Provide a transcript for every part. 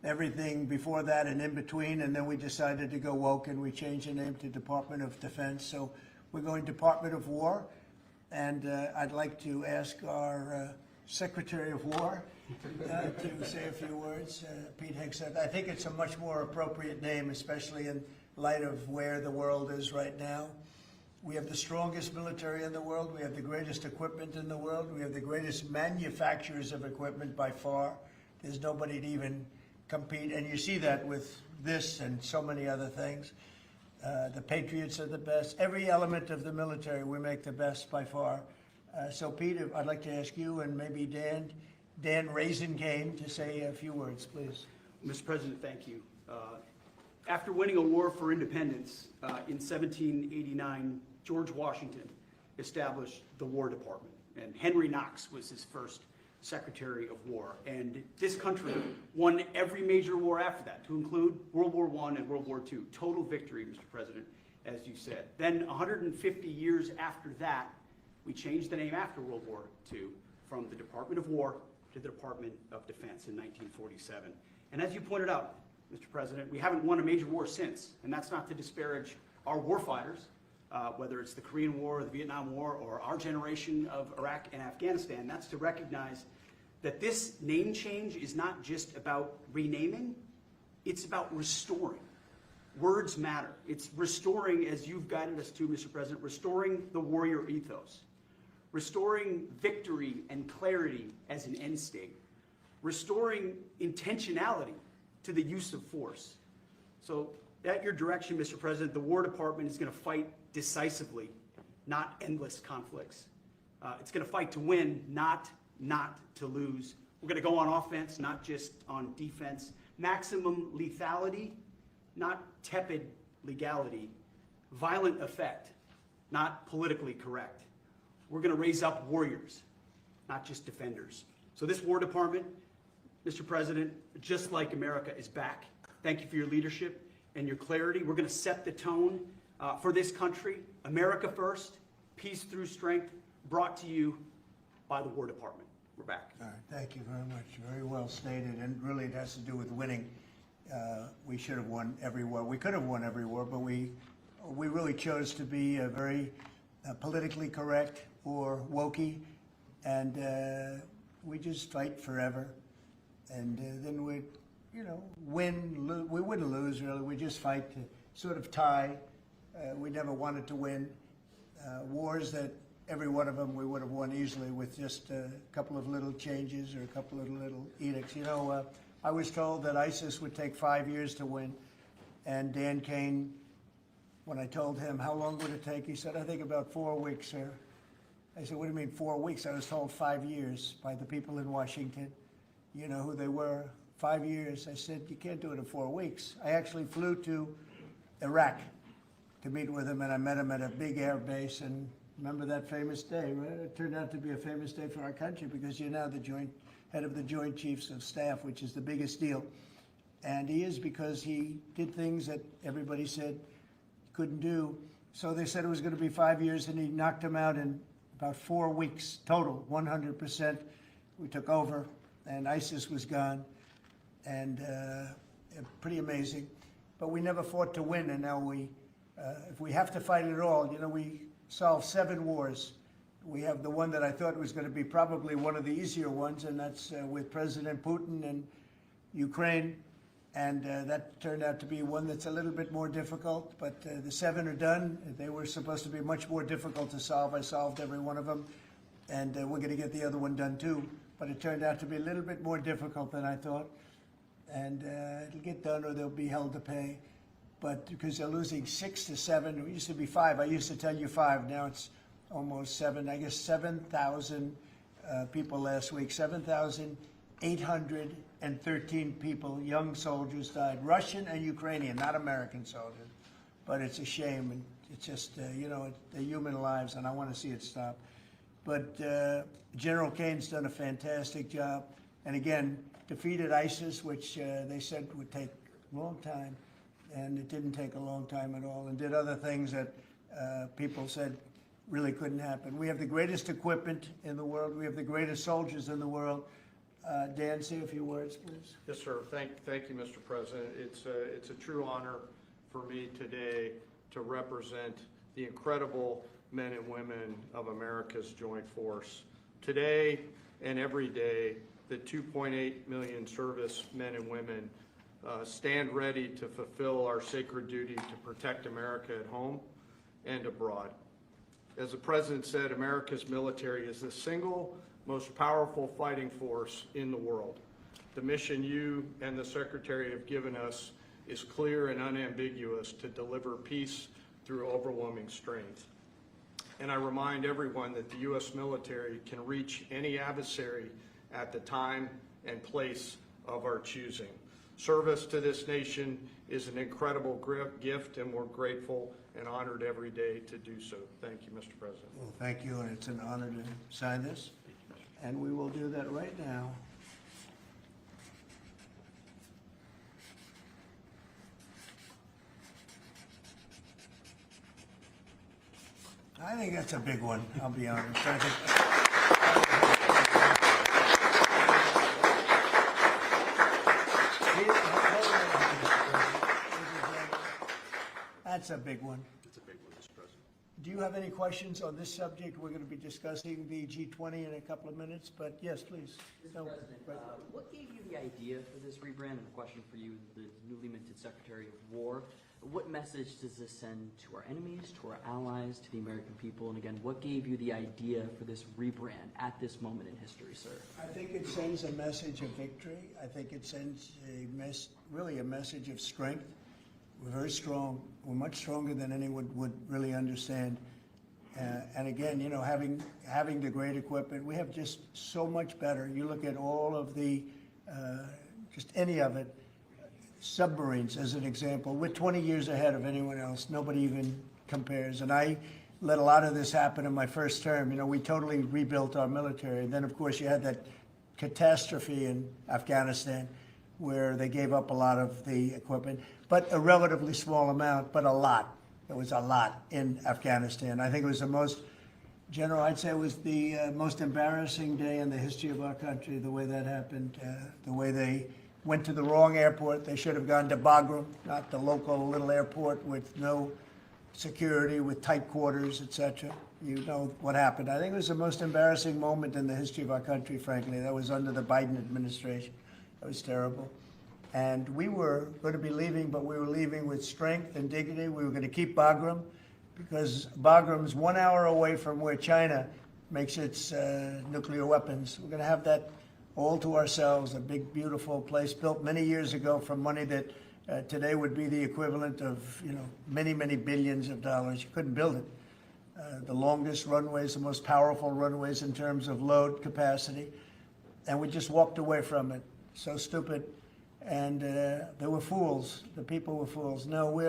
everything before that and in between, and then we decided to go woke and we changed the name to Department of Defense. So we're going Department of War, and I'd like to ask our Secretary of War to say a few words. Pete Hegseth. I think it's a much more appropriate name, especially in light of where the world is right now. We have the strongest military in the world. We have the greatest equipment in the world. We have the greatest manufacturers of equipment by far. There's nobody to even compete. And you see that with this and so many other things. The Patriots are the best. Every element of the military, we make the best by far. So, Pete, I'd like to ask you and maybe Dan Raisin-Cane to say a few words, please. Mr. President, thank you. After winning a war for independence in 1789, George Washington established the War Department, and Henry Knox was his first Secretary of War. And this country won every major war after that, to include World War I and World War II. Total victory, Mr. President, as you said. Then 150 years after that, we changed the name after World War II from the Department of War to the Department of Defense in 1947. And as you pointed out, Mr. President, we haven't won a major war since, and that's not to disparage our warfighters, whether it's the Korean War or the Vietnam War or our generation of Iraq and Afghanistan. That's to recognize that this name change is not just about renaming, it's about restoring. Words matter. It's restoring, as you've guided us to, Mr. President, restoring the warrior ethos, restoring victory and clarity as an end state, restoring intentionality to the use of force. So at your direction, Mr. President, the War Department is going to fight decisively, not endless conflicts. It's going to fight to win, not to lose. We're going to go on offense, not just on defense. Maximum lethality, not tepid legality. Violent effect, not politically correct. We're going to raise up warriors, not just defenders. So this War Department, Mr. President, just like America, is back. Thank you for your leadership and your clarity. We're going to set the tone for this country. America first, peace through strength, brought to you by the War Department. We're back. All right, thank you very much. Very well stated, and really it has to do with winning. We should have won every war. We could have won every war, but we really chose to be very politically correct or wokey, and we just fight forever. And then we, win, we wouldn't lose really. We just fight to sort of tie. We never wanted to win. Wars that every one of them we would have won easily with just a couple of little changes or a couple of little edicts. I was told that ISIS would take 5 years to win, and Dan Kane, when I told him how long would it take, he said, I think about 4 weeks, sir. I said, what do you mean 4 weeks? I was told 5 years by the people in Washington. You know who they were, 5 years. I said, you can't do it in 4 weeks. I actually flew to Iraq to meet with him, and I met him at a big air base, and remember that famous day, right? It turned out to be a famous day for our country because you're now the head of the Joint Chiefs of Staff, which is the biggest deal. And he is because he did things that everybody said he couldn't do. So they said it was going to be 5 years, and he knocked them out in about 4 weeks total, 100%. We took over, and ISIS was gone, and pretty amazing. But we never fought to win, and now if we have to fight it all, we solved 7 wars. We have the one that I thought was going to be probably one of the easier ones, and that's with President Putin and Ukraine, and that turned out to be one that's a little bit more difficult, but the 7 are done. They were supposed to be much more difficult to solve. I solved every one of them, and we're going to get the other one done too. But it turned out to be a little bit more difficult than I thought. And it'll get done or they'll be held to pay. But because they're losing 6 to 7, it used to be 5. I used to tell you 5, now it's almost 7. I guess 7,000 people last week, 7,813 people, young soldiers died. Russian and Ukrainian, not American soldiers. But it's a shame, and it's just, they're human lives, and I want to see it stop. But General Kane's done a fantastic job. And again, defeated ISIS, which they said would take a long time. And it didn't take a long time at all. And did other things that people said really couldn't happen. We have the greatest equipment in the world. We have the greatest soldiers in the world. Dan, say a few words, please. Yes, sir. Thank you, Mr. President. It's a true honor for me today to represent the incredible men and women of America's joint force. Today and every day, the 2.8 million service men and women stand ready to fulfill our sacred duty to protect America at home and abroad. As the President said, America's military is the single most powerful fighting force in the world. The mission you and the Secretary have given us is clear and unambiguous to deliver peace through overwhelming strength. And I remind everyone that the U.S. military can reach any adversary at the time and place of our choosing. Service to this nation is an incredible gift, and we're grateful and honored every day to do so. Thank you, Mr. President. Well, thank you, and it's an honor to sign this. And we will do that right now. I think that's a big one, I'll be honest. I think that's a big one. It's a big one, Mr. President. Do you have any questions on this subject? We're going to be discussing the G20 in a couple of minutes, but yes, please. Mr. President, what gave you the idea for this rebrand? And a question for you, the newly minted Secretary of War. What message does this send to our enemies, to our allies, to the American people? And again, what gave you the idea for this rebrand at this moment in history, sir? I think it sends a message of victory. I think it sends really a message of strength. We're very strong. We're much stronger than anyone would really understand. And again, you know, having the great equipment, we have just so much better. You look at all of the, just any of it, submarines as an example. We're 20 years ahead of anyone else. Nobody even compares. And I let a lot of this happen in my first term. You know, we totally rebuilt our military. And then, of course, you had that catastrophe in Afghanistan where they gave up a lot of the equipment, but a relatively small amount, but a lot. There was a lot in Afghanistan. I think it was the most, General, I'd say it was the most embarrassing day in the history of our country, the way that happened, the way they went to the wrong airport. They should have gone to Bagram, not the local little airport with no security, with tight quarters, etc. You know what happened. I think it was the most embarrassing moment in the history of our country, frankly. That was under the Biden administration. That was terrible. And we were going to be leaving, but we were leaving with strength and dignity. We were going to keep Bagram because Bagram's 1 hour away from where China makes its nuclear weapons. We're going to have that all to ourselves, a big, beautiful place built many years ago from money that today would be the equivalent of, you know, many, many billions of dollars. You couldn't build it. The longest runways, the most powerful runways in terms of load capacity. And we just walked away from it. So stupid. And they were fools. The people were fools. No, we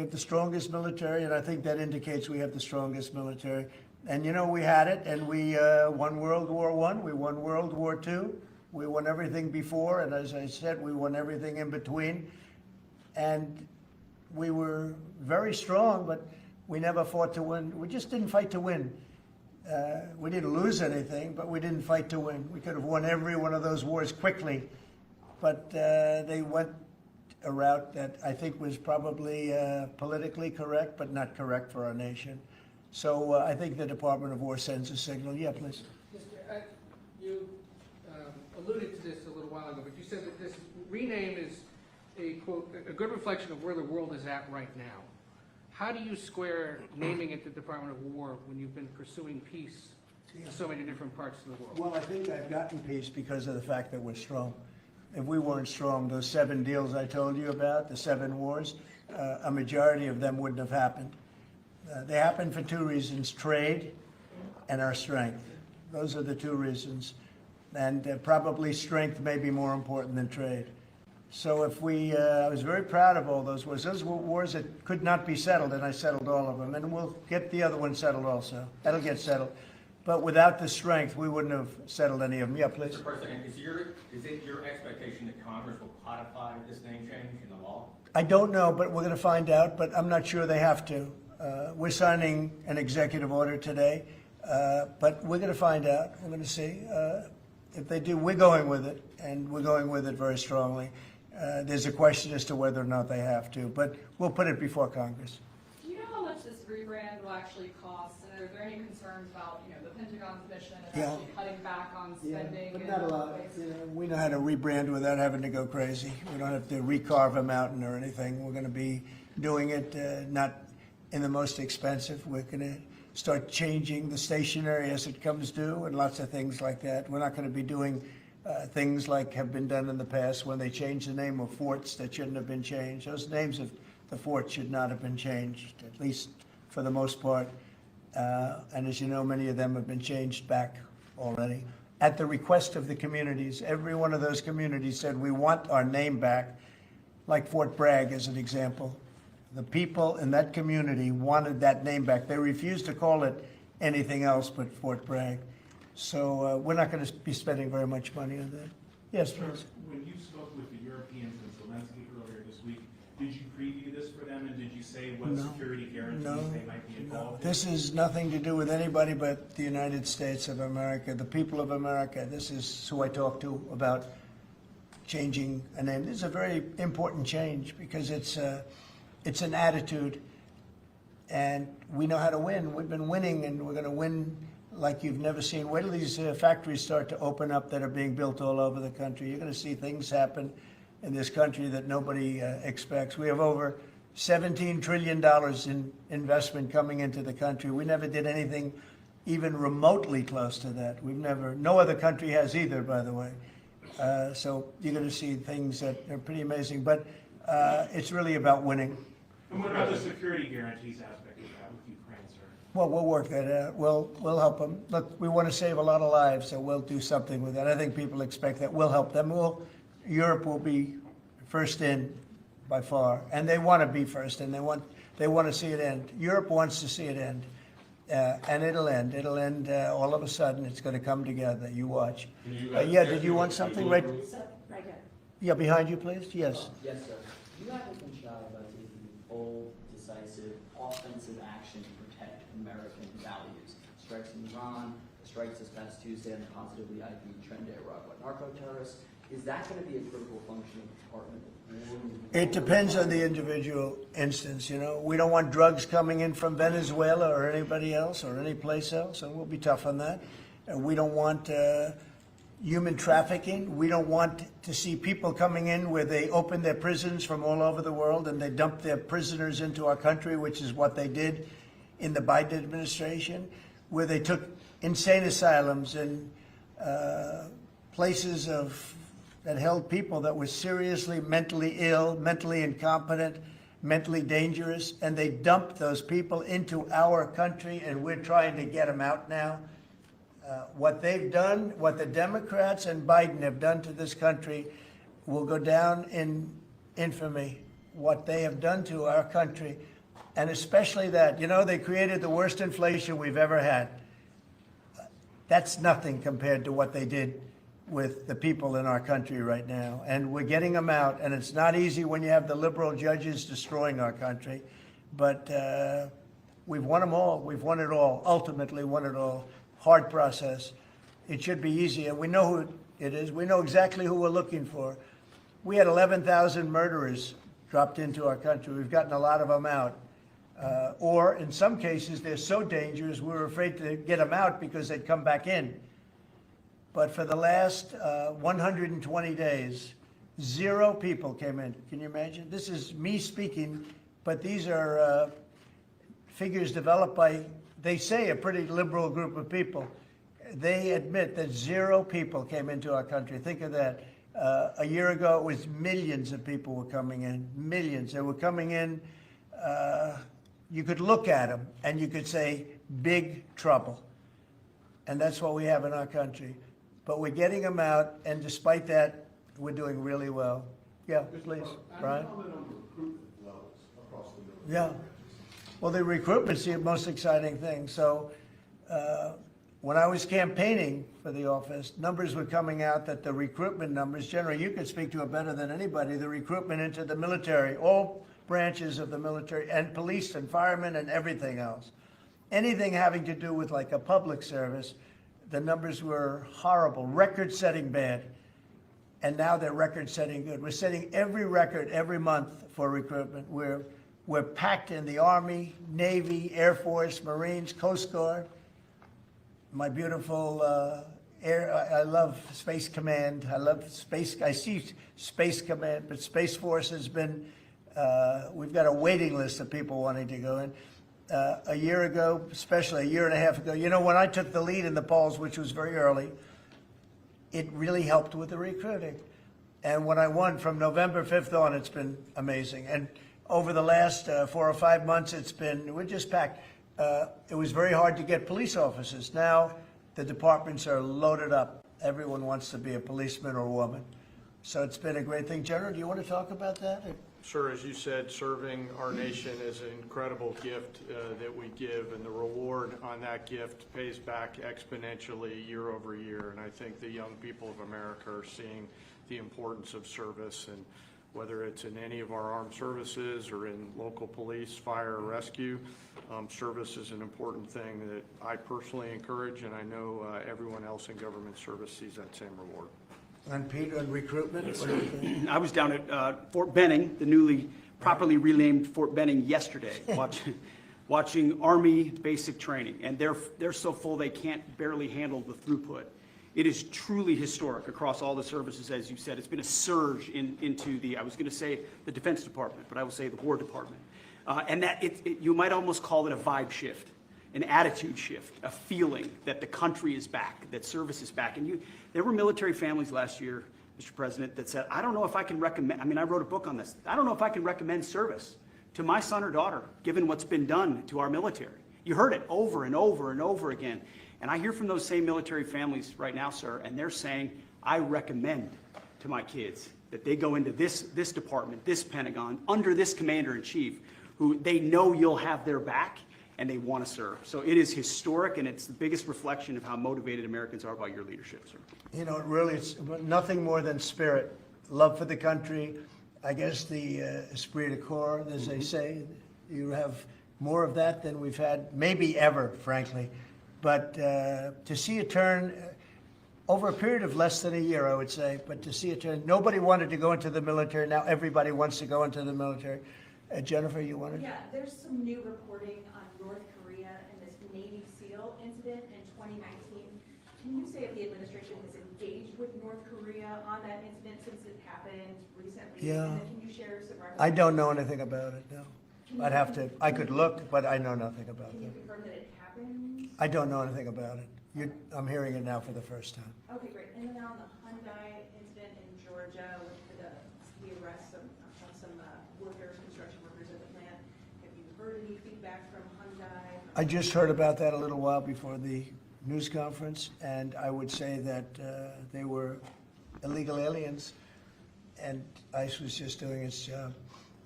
have the strongest military, and I think that indicates we have the strongest military. And, you know, we had it, and we won World War I, we won World War II, we won everything before, and as I said, we won everything in between. And we were very strong, but we never fought to win. We just didn't fight to win. We didn't lose anything, but we didn't fight to win. We could have won every one of those wars quickly, but they went a route that I think was probably politically correct, but not correct for our nation. So I think the Department of War sends a signal. Yeah, please. You alluded to this a little while ago, but you said that this rename is a, quote, a good reflection of where the world is at right now. How do you square naming it the Department of War when you've been pursuing peace in so many different parts of the world? Well, I think I've gotten peace because of the fact that we're strong. If we weren't strong, those 7 deals I told you about, the 7 wars, a majority of them wouldn't have happened. They happened for 2 reasons, trade and our strength. Those are the 2 reasons. And probably strength may be more important than trade. So if I was very proud of all those wars. Those were wars that could not be settled, and I settled all of them. And we'll get the other one settled also. That'll get settled. But without the strength, we wouldn't have settled any of them. Yeah, please. Mr. President, is it your expectation that Congress will codify this name change in the law? I don't know, but we're going to find out. But I'm not sure they have to. We're signing an executive order today, but we're going to find out. We're going to see. if they do, we're going with it, and we're going with it very strongly. There's a question as to whether or not they have to, but we'll put it before Congress. Do you know how much this rebrand will actually cost? And are there any concerns about, the Pentagon's mission of Yeah. actually cutting back on spending? But and not a lot. waste? We know how to rebrand without having to go crazy. We don't have to recarve a mountain or anything. We're going to be doing it not in the most expensive. We're going to start changing the stationery as it comes due and lots of things like that. We're not going to be doing things like have been done in the past when they changed the name of forts that shouldn't have been changed. Those names of the forts should not have been changed, at least for the most part. And as you know, many of them have been changed back already. At the request of the communities, every one of those communities said, we want our name back, like Fort Bragg as an example. The people in that community wanted that name back. They refused to call it anything else but Fort Bragg. So we're not going to be spending very much money on that. Yes, please. When you spoke with the Europeans and Zelensky earlier this week, did you preview this for them, and did you say what No. security guarantees No. they might be involved in? This is nothing to do with anybody but the United States of America, the people of America. This is who I talk to about changing a name. This is a very important change because it's an attitude, and we know how to win. We've been winning, and we're going to win like you've never seen. Wait till these factories start to open up that are being built all over the country. You're going to see things happen in this country that nobody expects. We have over $17 trillion in investment coming into the country. We never did anything even remotely close to that. No other country has either, by the way. So you're going to see things that are pretty amazing. But it's really about winning. And what about the security guarantees aspect of that with Ukraine, sir? Well, we'll work that out. We'll help them. Look, we want to save a lot of lives, so we'll do something with that. I think people expect that. We'll help them. Europe will be first in by far, and they want to be first, and they want to see it end. Europe wants to see it end, and it'll end. It'll end all of a sudden. It's going to come together. You watch. Yeah, did you want something right? Right here. Yeah, behind you, please. Yes. Yes, sir. You haven't been shy about taking bold, decisive, offensive action to protect American values. Strikes in Iran, strikes this past Tuesday on the positively ID trend to Iraq with narco-terrorists. Is that going to be a critical function of the Department of War? It depends on the individual instance, We don't want drugs coming in from Venezuela or anybody else or any place else, and we'll be tough on that. We don't want human trafficking. We don't want to see people coming in where they open their prisons from all over the world and they dump their prisoners into our country, which is what they did in the Biden administration, where they took insane asylums and places that held people that were seriously mentally ill, mentally incompetent, mentally dangerous, and they dumped those people into our country, and we're trying to get them out now. What they've done, what the Democrats and Biden have done to this country will go down in infamy. What they have done to our country, and especially that, they created the worst inflation we've ever had. That's nothing compared to what they did with the people in our country right now. And we're getting them out, and it's not easy when you have the liberal judges destroying our country. But we've won them all. We've won it all, ultimately won it all. Hard process. It should be easy, and we know who it is. We know exactly who we're looking for. We had 11,000 murderers dropped into our country. We've gotten a lot of them out. Or in some cases, they're so dangerous, we were afraid to get them out because they'd come back in. But for the last 120 days, 0 people came in. Can you imagine? This is me speaking, but these are figures developed by, they say, a pretty liberal group of people. They admit that 0 people came into our country. Think of that. A year ago, it was millions of people were coming in. Millions. They were coming in. You could look at them and you could say, big trouble. And that's what we have in our country. But we're getting them out, and despite that, we're doing really well. Yeah, please, Brian. Comment on the recruitment levels across the military. Yeah. Well, the recruitment's the most exciting thing. So when I was campaigning for the office, numbers were coming out that the recruitment numbers, generally, you could speak to it better than anybody, the recruitment into the military, all branches of the military, and police and firemen and everything else. Anything having to do with like a public service, the numbers were horrible, record-setting bad. And now they're record-setting good. We're setting every record every month for recruitment. We're packed in the Army, Navy, Air Force, Marines, Coast Guard. My beautiful I love Space Command. I see Space Command, but Space Force has been, we've got a waiting list of people wanting to go in. A year ago, especially a year and a half ago, when I took the lead in the polls, which was very early, it really helped with the recruiting. And when I won from November 5th on, it's been amazing. And over the last 4 or 5 months, we're just packed. It was very hard to get police officers. Now the departments are loaded up. Everyone wants to be a policeman or woman. So it's been a great thing. General, do you want to talk about that? Sir, as you said, serving our nation is an incredible gift that we give, and the reward on that gift pays back exponentially year over year. And I think the young people of America are seeing the importance of service, and whether it's in any of our armed services or in local police, fire, or rescue, service is an important thing that I personally encourage, and I know everyone else in government service sees that same reward. And Pete, on recruitment? What do you think? I was down at Fort Benning, the newly properly renamed Fort Benning yesterday, watching Army basic training, and they're so full they can't barely handle the throughput. It is truly historic across all the services, as you said. It's been a surge into I was going to say the Defense Department, but I will say the War Department. And that you might almost call it a vibe shift, an attitude shift, a feeling that the country is back, that service is back. And there were military families last year, Mr. President, that said, I don't know if I can recommend, I wrote a book on this. I don't know if I can recommend service to my son or daughter, given what's been done to our military. You heard it over and over and over again. And I hear from those same military families right now, sir, and they're saying, I recommend to my kids that they go into this department, this Pentagon, under this commander-in-chief, who they know you'll have their back, and they want to serve. So it is historic, and it's the biggest reflection of how motivated Americans are by your leadership, sir. It's nothing more than spirit, love for the country. I guess the esprit de corps, as they say, you have more of that than we've had maybe ever, frankly. But to see a turn over a period of less than a year, I would say, but to see a turn, nobody wanted to go into the military. Now everybody wants to go into the military. Jennifer, you wanted? Yeah, there's some new reporting on North Korea and this Navy SEAL incident in 2019. Can you say if the administration has engaged with North Korea on that incident since it happened recently? Yeah. And then can you share some references? I don't know anything about it, no. I could look, but I know nothing about Can you it. confirm that it happened? I don't know anything about it. I'm hearing it now for the first time. Okay, great. And then on the Hyundai incident in Georgia with the arrest of some workers, construction workers at the plant, have you heard any feedback from Hyundai? I just heard about that a little while before the news conference, and I would say that they were illegal aliens, and ICE was just doing its job.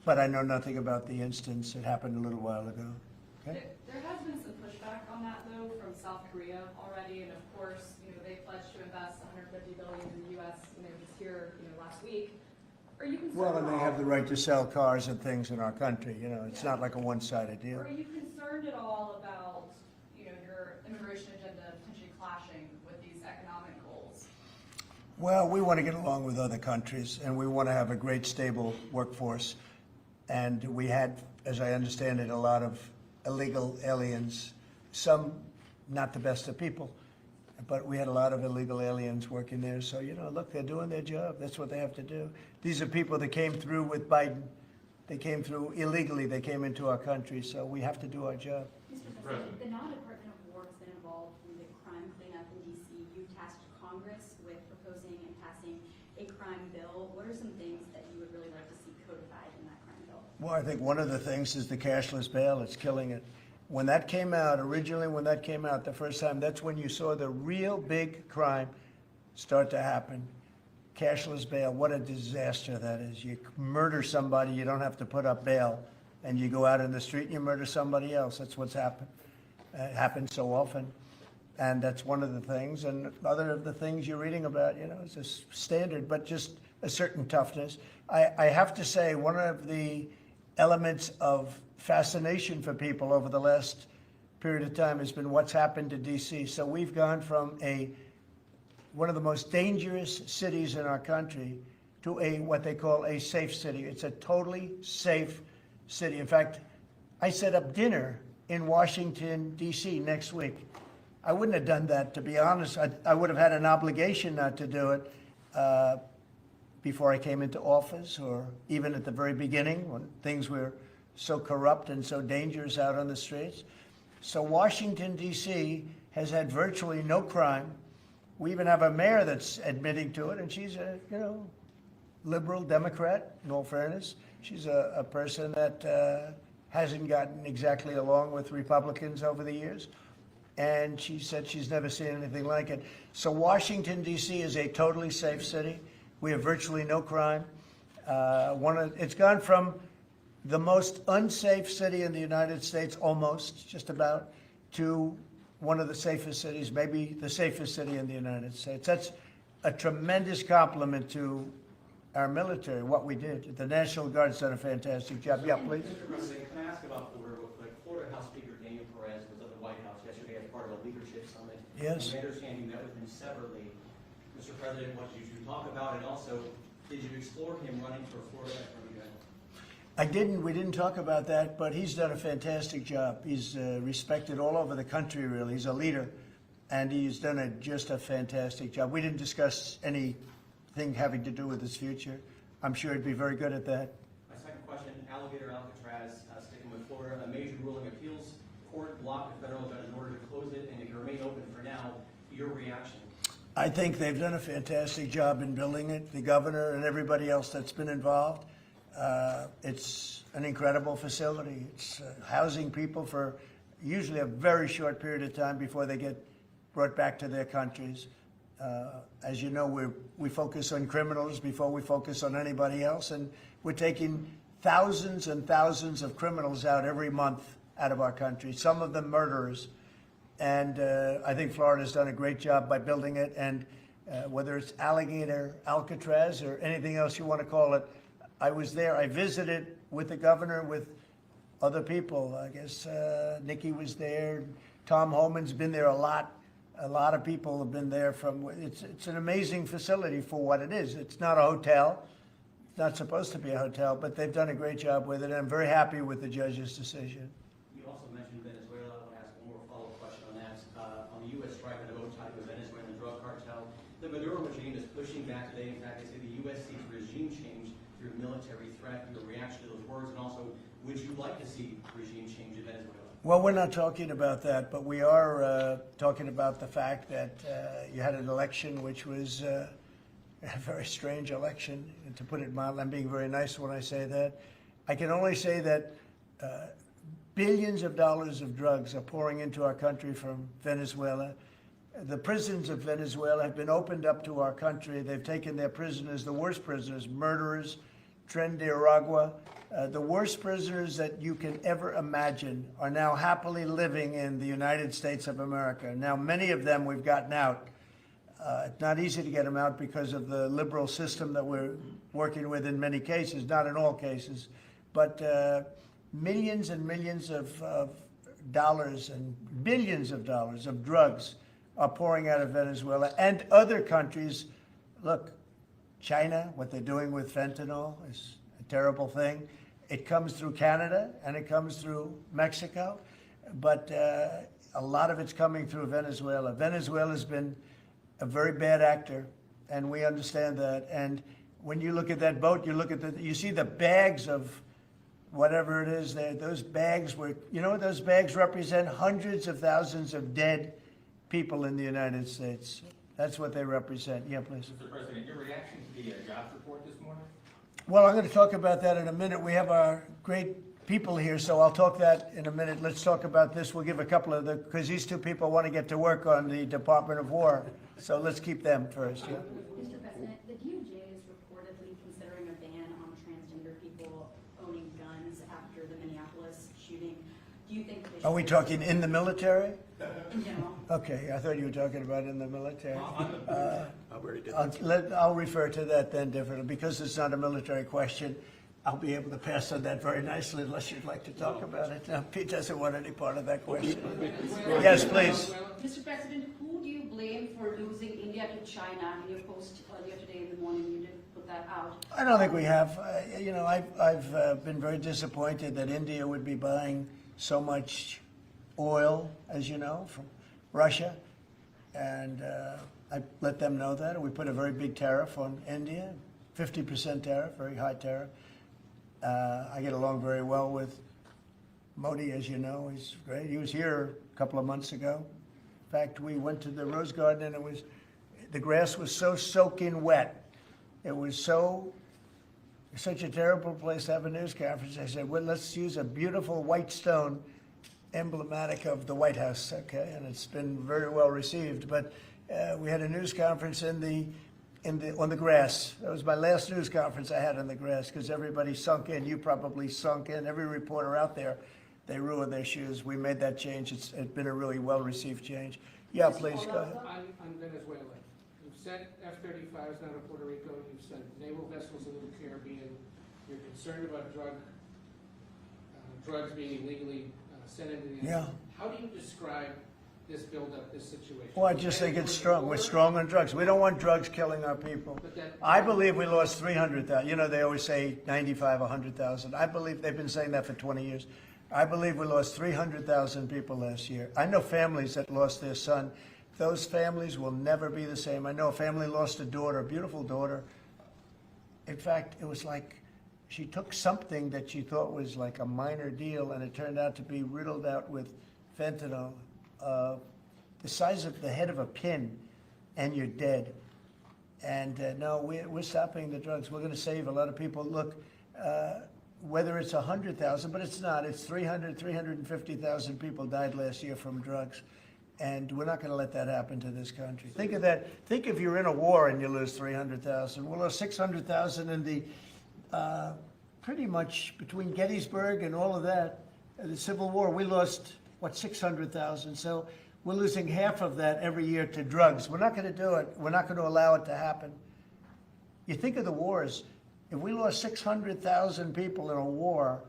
But I know nothing about the instance. It happened a little while ago. Okay? There has been some pushback on that though from South Korea already, and of course, they pledged to invest $150 billion in the U.S. Just here, last week. Are you concerned? Well, and they have the right to sell cars and things in our country. It's not like a one-sided deal. Are you concerned at all about your immigration agenda potentially clashing with these economic goals? Well, we want to get along with other countries, and we want to have a great, stable workforce. And we had, as I understand it, a lot of illegal aliens, some not the best of people, but we had a lot of illegal aliens working there. So, look, they're doing their job. That's what they have to do. These are people that came through with Biden. They came through illegally. They came into our country. So we have to do our job. Mr. President, the non-Department of War has been involved in the crime cleanup in D.C. You tasked Congress with proposing and passing a crime bill. What are some things that you would really like to see codified in that crime bill? Well, I think one of the things is the cashless bail. It's killing it. When that came out, the first time, that's when you saw the real big crime start to happen. Cashless bail, what a disaster that is. You murder somebody, you don't have to put up bail, and you go out in the street and you murder somebody else. That's what's happened. It happens so often. And that's one of the things. And other of the things you're reading about, it's a standard, but just a certain toughness. I have to say, one of the elements of fascination for people over the last period of time has been what's happened to D.C. So we've gone from one of the most dangerous cities in our country to what they call a safe city. It's a totally safe city. In fact, I set up dinner in Washington, D.C. next week. I wouldn't have done that, to be honest. I would have had an obligation not to do it before I came into office, or even at the very beginning when things were so corrupt and so dangerous out on the streets. So Washington, D.C. has had virtually no crime. We even have a mayor that's admitting to it, and she's a, liberal Democrat, in all fairness. She's a person that hasn't gotten exactly along with Republicans over the years. And she said she's never seen anything like it. So Washington, D.C. is a totally safe city. We have virtually no crime. It's gone from the most unsafe city in the United States, almost, just about, to one of the safest cities, maybe the safest city in the United States. That's a tremendous compliment to our military, what we did. The National Guard's done a fantastic job. Yeah, please. Mr. President, can I ask about Florida real quick? Florida House Speaker Daniel Perez was at the White House yesterday as part of a leadership summit. Yes. And I understand you met with him separately. Mr. President, what did you talk about? And also, did you explore him running for Florida Attorney General? I didn't. We didn't talk about that, but he's done a fantastic job. He's respected all over the country, really. He's a leader, and he's done just a fantastic job. We didn't discuss anything having to do with his future. I'm sure he'd be very good at that. My second question, Alligator Alcatraz, sticking with Florida, a major ruling appeals court blocked the federal judge in order to close it and it can remain open for now. Your reaction? I think they've done a fantastic job in building it, the governor and everybody else that's been involved. It's an incredible facility. It's housing people for usually a very short period of time before they get brought back to their countries. As you know, we focus on criminals before we focus on anybody else, and we're taking thousands and thousands of criminals out every month out of our country, some of them murderers. And I think Florida's done a great job by building it, and whether it's Alligator Alcatraz or anything else you want to call it, I was there. I visited with the governor, with other people. I guess Nikki was there. Tom Homan's been there a lot. A lot of people have been there it's an amazing facility for what it is. It's not a hotel. It's not supposed to be a hotel, but they've done a great job with it. And I'm very happy with the judge's decision. You also mentioned Venezuela. I want to ask one more follow-up question on that. On the U.S. strike on the boat tied to the Venezuelan drug cartel, the Maduro regime is pushing back today. In fact, they say the U.S. seeks regime change through military threat. Your reaction to those words, and also, would you like to see regime change in Venezuela? Well, we're not talking about that, but we are talking about the fact that you had an election which was a very strange election, and to put it mildly. I'm being very nice when I say that. I can only say that billions of dollars of drugs are pouring into our country from Venezuela. The prisons of Venezuela have been opened up to our country. They've taken their prisoners, the worst prisoners, murderers, Tren de Aragua. The worst prisoners that you can ever imagine are now happily living in the United States of America. Now, many of them we've gotten out. It's not easy to get them out because of the liberal system that we're working with in many cases, not in all cases. But millions and millions of dollars and billions of dollars of drugs are pouring out of Venezuela and other countries. Look, China, what they're doing with fentanyl is a terrible thing. It comes through Canada and it comes through Mexico, but a lot of it's coming through Venezuela. Venezuela's been a very bad actor, and we understand that. And when you look at that boat, you see the bags of whatever it is there. Those bags those bags represent hundreds of thousands of dead people in the United States. That's what they represent. Yeah, please. Mr. President, your reaction to the jobs report this morning? Well, I'm going to talk about that in a minute. We have our great people here, so I'll talk that in a minute. Let's talk about this. We'll give a couple of because these two people want to get to work on the Department of War. So let's keep them first. Yeah. Mr. President, the DOJ is reportedly considering a ban on transgender people owning guns after the Minneapolis shooting. Do you think they Are we talking in the military? No. Okay, I thought you were talking about in the military. I'll I'll refer to that then differently because it's not a military question. I'll be able to pass on that very nicely unless you'd like to talk about it. No, Pete doesn't want any part of that question. Yes, please. Mr. President, who do you blame for losing India to China? In your post earlier today in the morning, you did put that out. I don't think we have. I've been very disappointed that India would be buying so much oil, as you know, from Russia. And I let them know that. We put a very big tariff on India, 50% tariff, very high tariff. I get along very well with Modi, as you know. He's great. He was here a couple of months ago. In fact, we went to the Rose Garden, and the grass was so soaking wet. It was such a terrible place to have a news conference. I said, well, let's use a beautiful white stone emblematic of the White House, okay? And it's been very well received. But we had a news conference on the grass. That was my last news conference I had on the grass because everybody sunk in. You probably sunk in. Every reporter out there, they ruined their shoes. We made that change. It's been a really well-received change. Yeah, please, go ahead. On Venezuela, you've sent F-35s down to Puerto Rico, you've sent naval vessels into the Caribbean, you're concerned about drugs being illegally sent into the United Yeah. States. How do you describe this buildup, this situation? Well, I just think it's strong. We're strong on drugs. We don't want drugs killing our people. I believe we lost 300,000. You know, they always say 95, 100,000. I believe they've been saying that for 20 years. I believe we lost 300,000 people last year. I know families that lost their son. Those families will never be the same. I know a family lost a daughter, a beautiful daughter. In fact, it was like she took something that she thought was like a minor deal, and it turned out to be riddled out with fentanyl, the size of the head of a pin, and you're dead. And no, we're stopping the drugs. We're going to save a lot of people. Look, whether it's 100,000, but it's not. It's 350,000 people died last year from drugs. And we're not going to let that happen to this country. Think of that. Think if you're in a war and you lose 300,000. We'll lose 600,000 in the, pretty much between Gettysburg and all of that, the Civil War, we lost, 600,000. So we're losing half of that every year to drugs. We're not going to do it. We're not going to allow it to happen. You think of the wars. If we lost 600,000 people in a war,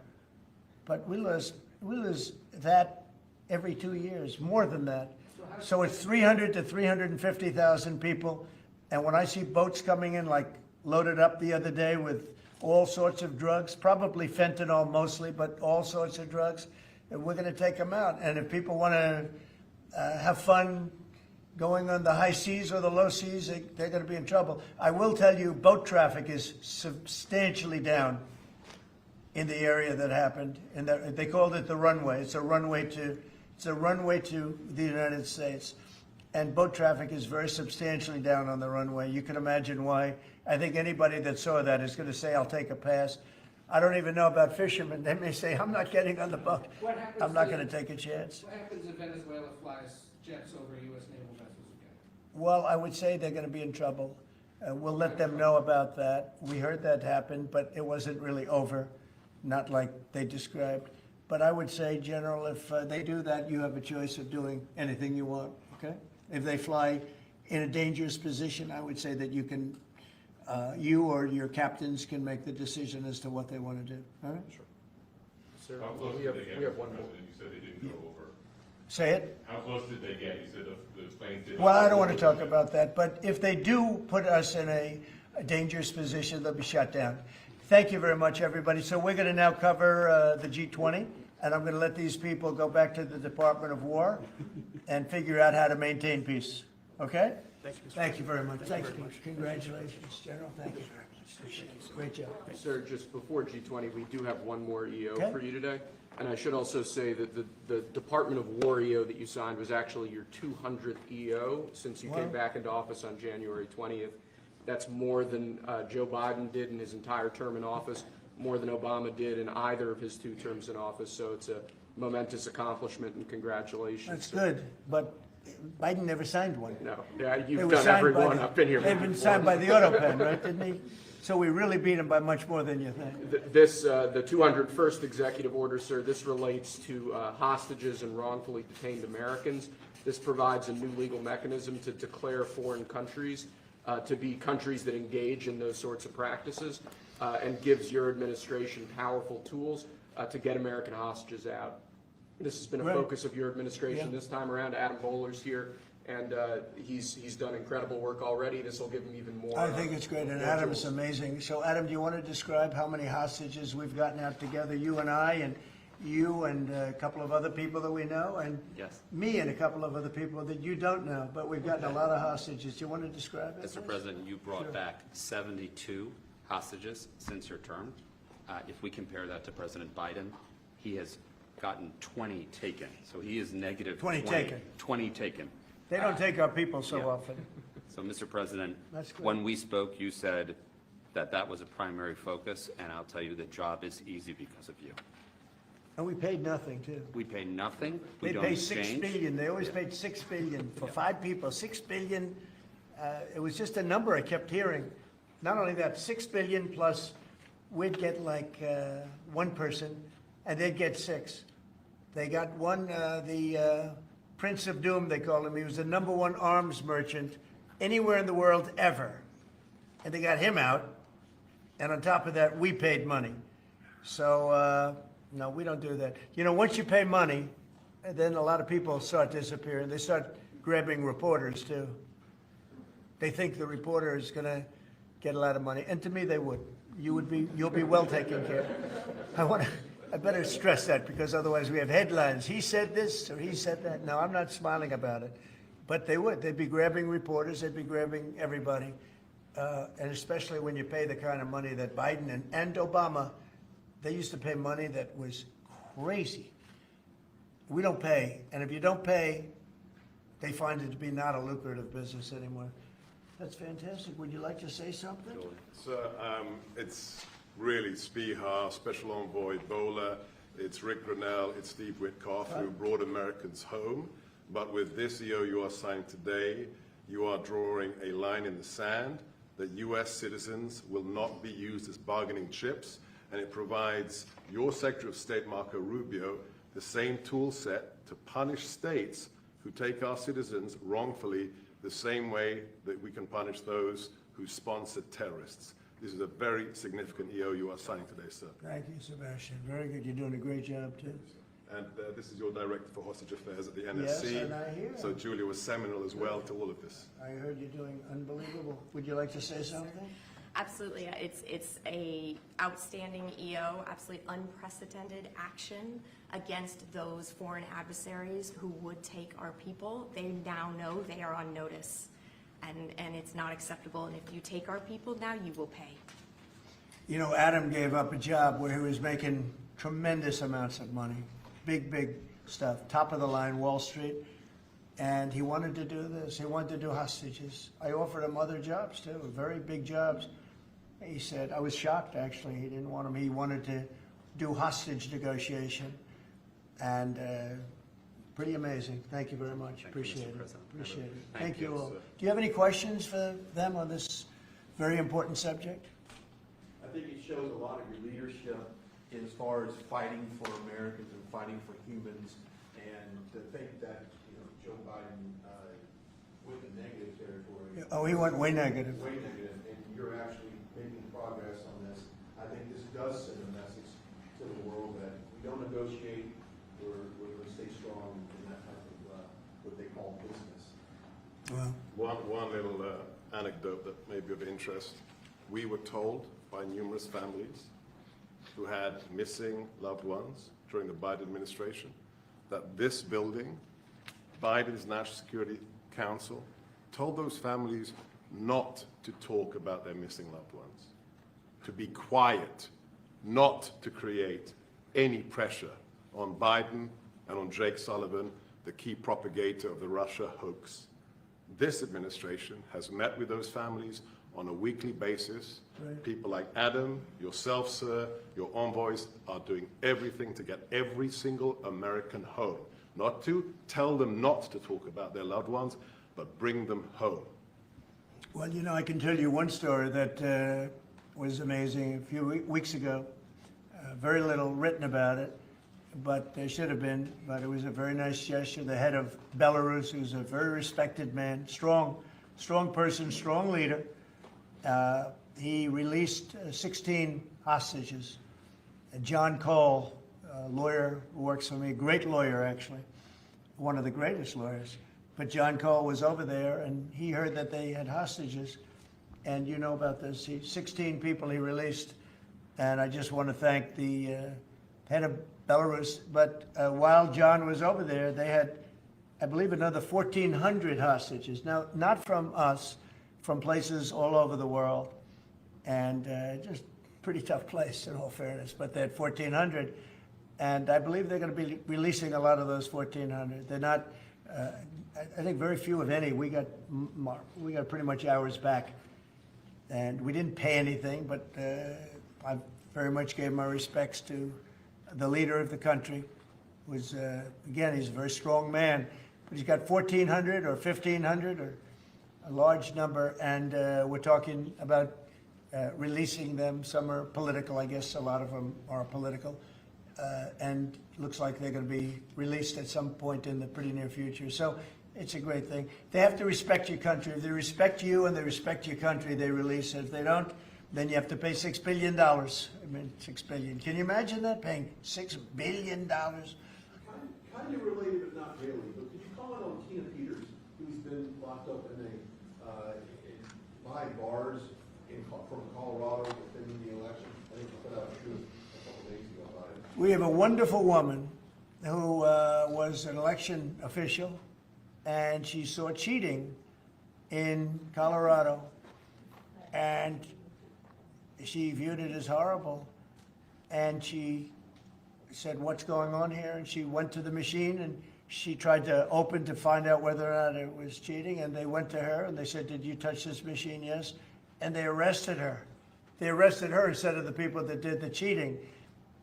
but we lose that every 2 years, more than that. So it's 300 to 350,000 people. And when I see boats coming in, like loaded up the other day with all sorts of drugs, probably fentanyl mostly, but all sorts of drugs, and we're going to take them out. And if people want to have fun going on the high seas or the low seas, they're going to be in trouble. I will tell you, boat traffic is substantially down in the area that happened. And they called it the runway. It's a runway to the United States. And boat traffic is very substantially down on the runway. You can imagine why. I think anybody that saw that is going to say, I'll take a pass. I don't even know about fishermen. They may say, I'm not getting on the boat. I'm not going to take a chance. What happens if Venezuela flies jets over U.S. naval vessels again? Well, I would say they're going to be in trouble. We'll let them know about that. We heard that happen, but it wasn't really over, not like they described. But I would say, General, if they do that, you have a choice of doing anything you want, okay? If they fly in a dangerous position, I would say that you can, you or your captains can make the decision as to what they want to do, all right? Sure. How close We did have they get, we have Mr. one more. President? You said they didn't go over. Say it? How close did they get? You said the planes did. Well, I don't want to talk about that, but if they do put us in a dangerous position, they'll be shut down. Thank you very much, everybody. So we're going to now cover the G20, and I'm going to let these people go back to the Department of War and figure out how to maintain peace. Okay? Thank you very much. Thank you. Congratulations, General. Thank you very much. Appreciate it. Great job. Sir, just before G20, we do have one more EO Okay. for you today. And I should also say that the Department of War EO that you signed was actually your 200th EO since you came Wow. back into office on January 20th. That's more than Joe Biden did in his entire term in office, more than Obama did in either of his 2 terms in office. So it's a momentous accomplishment, and congratulations. That's sir. good, but Biden never signed one. No, yeah, It you've was done signed every by one the- up in here. They've been signed by the auto pen, right, didn't he? So we really beat him by much more than you think. The 201st executive order, sir, this relates to hostages and wrongfully detained Americans. This provides a new legal mechanism to declare foreign countries to be countries that engage in those sorts of practices, and gives your administration powerful tools to get American hostages out. This has been a Right. focus of your administration Yeah. this time around. Adam Bowler's here, and he's done incredible work already. This will give him even more. I think it's great, and more Adam's tools. amazing. So Adam, do you want to describe how many hostages we've gotten out together, you and I, and you and a couple of other people that we know, and Yes. me and a couple of other people that you don't know, but we've gotten a lot of hostages. Do you want to describe it? Mr. please? President, you brought Sure. back 72 hostages since your term. If we compare that to President Biden, he has gotten 20 taken. So he is negative 20 taken. 20 taken. They don't take our people so Yeah. often. So, Mr. President, That's good. when we spoke, you said that that was a primary focus, and I'll tell you the job is easy because of you. And we paid nothing, too. We pay nothing. We They don't pay $6 exchange. billion. They always paid $6 billion for 5 people. $6 billion. It was just a number I kept hearing. Not only that, $6 billion plus we'd get like one person, and they'd get 6. They got one, the Prince of Doom, they called him. He was the #1 arms merchant anywhere in the world ever. And they got him out. And on top of that, we paid money. So, no, we don't do that. You know, once you pay money, then a lot of people start disappearing. They start grabbing reporters, too. They think the reporter is going to get a lot of money. And to me, they would. You'll be well taken care of. I better stress that, because otherwise we have headlines. He said this or he said that. No, I'm not smiling about it. But they would. They'd be grabbing reporters. They'd be grabbing everybody. And especially when you pay the kind of money that Biden and Obama, they used to pay money that was crazy. We don't pay. And if you don't pay, they find it to be not a lucrative business anymore. That's fantastic. Would you like to say something? So it's really Spihar, Special Envoy Bowler, it's Rick Grinnell, it's Steve Witkoff who brought Americans home. But with this EO you are signing today, you are drawing a line in the sand that U.S. citizens will not be used as bargaining chips, and it provides your Secretary of State, Marco Rubio, the same tool set to punish states who take our citizens wrongfully the same way that we can punish those who sponsor terrorists. This is a very significant EO you are signing today, sir. Thank you, Sebastian. Very good. You're doing a great job, too. And this is your Director for Hostage Affairs at the Yes, NSC. and I hear. So Julia was seminal as well to all of this. I heard you're doing unbelievable. Would you like to say something? Absolutely. It's a outstanding EO, absolutely unprecedented action against those foreign adversaries who would take our people. They now know they are on notice, and it's not acceptable. And if you take our people now, you will pay. You know, Adam gave up a job where he was making tremendous amounts of money, big stuff, top of the line, Wall Street, and he wanted to do this. He wanted to do hostages. I offered him other jobs too, very big jobs. He said, I was shocked actually. He didn't want them. He wanted to do hostage negotiation, and pretty amazing. Thank you very much. Appreciate it. Appreciate it. Thank you all. Do you have any questions for them on this very important subject? I think it shows a lot of your leadership as far as fighting for Americans and fighting for humans, and to think that, you know, Joe Biden went in negative territory. Oh, he went way negative. Way negative, and you're actually making progress on this. I think this does send a message to the world that we don't negotiate, we're going to stay strong in that type of what they call business. Well, One little anecdote that may be of interest. We were told by numerous families who had missing loved ones during the Biden administration that this building, Biden's National Security Council, told those families not to talk about their missing loved ones, to be quiet, not to create any pressure on Biden and on Jake Sullivan, the key propagator of the Russia hoax. This administration has met with those families on a weekly basis. Right. People like Adam, yourself, sir, your envoys are doing everything to get every single American home. Not to tell them not to talk about their loved ones, but bring them home. Well, you know, I can tell you one story that was amazing. A few weeks ago, very little written about it, but there should have been, but it was a very nice gesture. The head of Belarus, who's a very respected man, strong strong person, strong leader. He released 16 hostages. John Cole, a lawyer who works for me, a great lawyer actually, one of the greatest lawyers. But John Cole was over there and he heard that they had hostages. And you know about this, 16 people he released. And I just want to thank the head of Belarus. But while John was over there, they had, I believe, another 1,400 hostages. Now, not from us, from places all over the world. And just pretty tough place, in all fairness. But they had 1,400. And I believe they're going to be releasing a lot of those 1,400. They're not, I think very few, if any. We got pretty much ours back. And we didn't pay anything, but I very much gave my respects to the leader of the country. Was again, he's a very strong man, but he's got 1,400 or 1,500 or a large number, and we're talking about releasing them. Some are political, I guess. A lot of them are political, and looks like they're going to be released at some point in the pretty near future. So it's a great thing. They have to respect your country. If they respect you and they respect your country, they release it. If they don't, then you have to pay $6 billion. I mean, $6 billion. Can you imagine that, paying $6 billion? Kind of related, but not really. But could you comment on Tina Peters, who's been locked up in behind bars from Colorado within the election? I think I put out a couple days ago about it. We have a wonderful woman who was an election official, and she saw cheating in Colorado, and she viewed it as horrible, and she said, what's going on here? And she went to the machine and she tried to open to find out whether or not it was cheating, and they went to her and they said, did you touch this machine? Yes. And they arrested her. They arrested her instead of the people that did the cheating.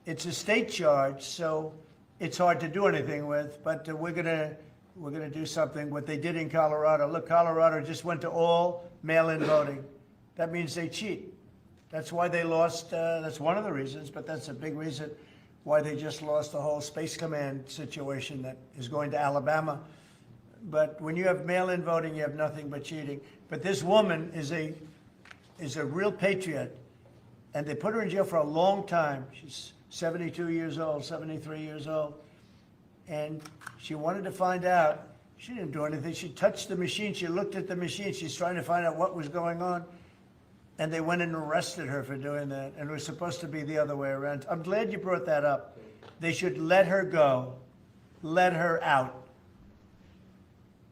It's a state charge, so it's hard to do anything with, but we're gonna do something. What they did in Colorado, look, Colorado just went to all mail-in voting. That means they cheat. That's why they lost, that's one of the reasons, but that's a big reason why they just lost the whole Space Command situation that is going to Alabama. But when you have mail-in voting, you have nothing but cheating. But this woman is a real patriot, and they put her in jail for a long time. She's 72 years old, 73 years old. And she wanted to find out. She didn't do anything. She touched the machine. She looked at the machine. She's trying to find out what was going on. And they went and arrested her for doing that. And it was supposed to be the other way around. I'm glad you brought that up. They should let her go. Let her out.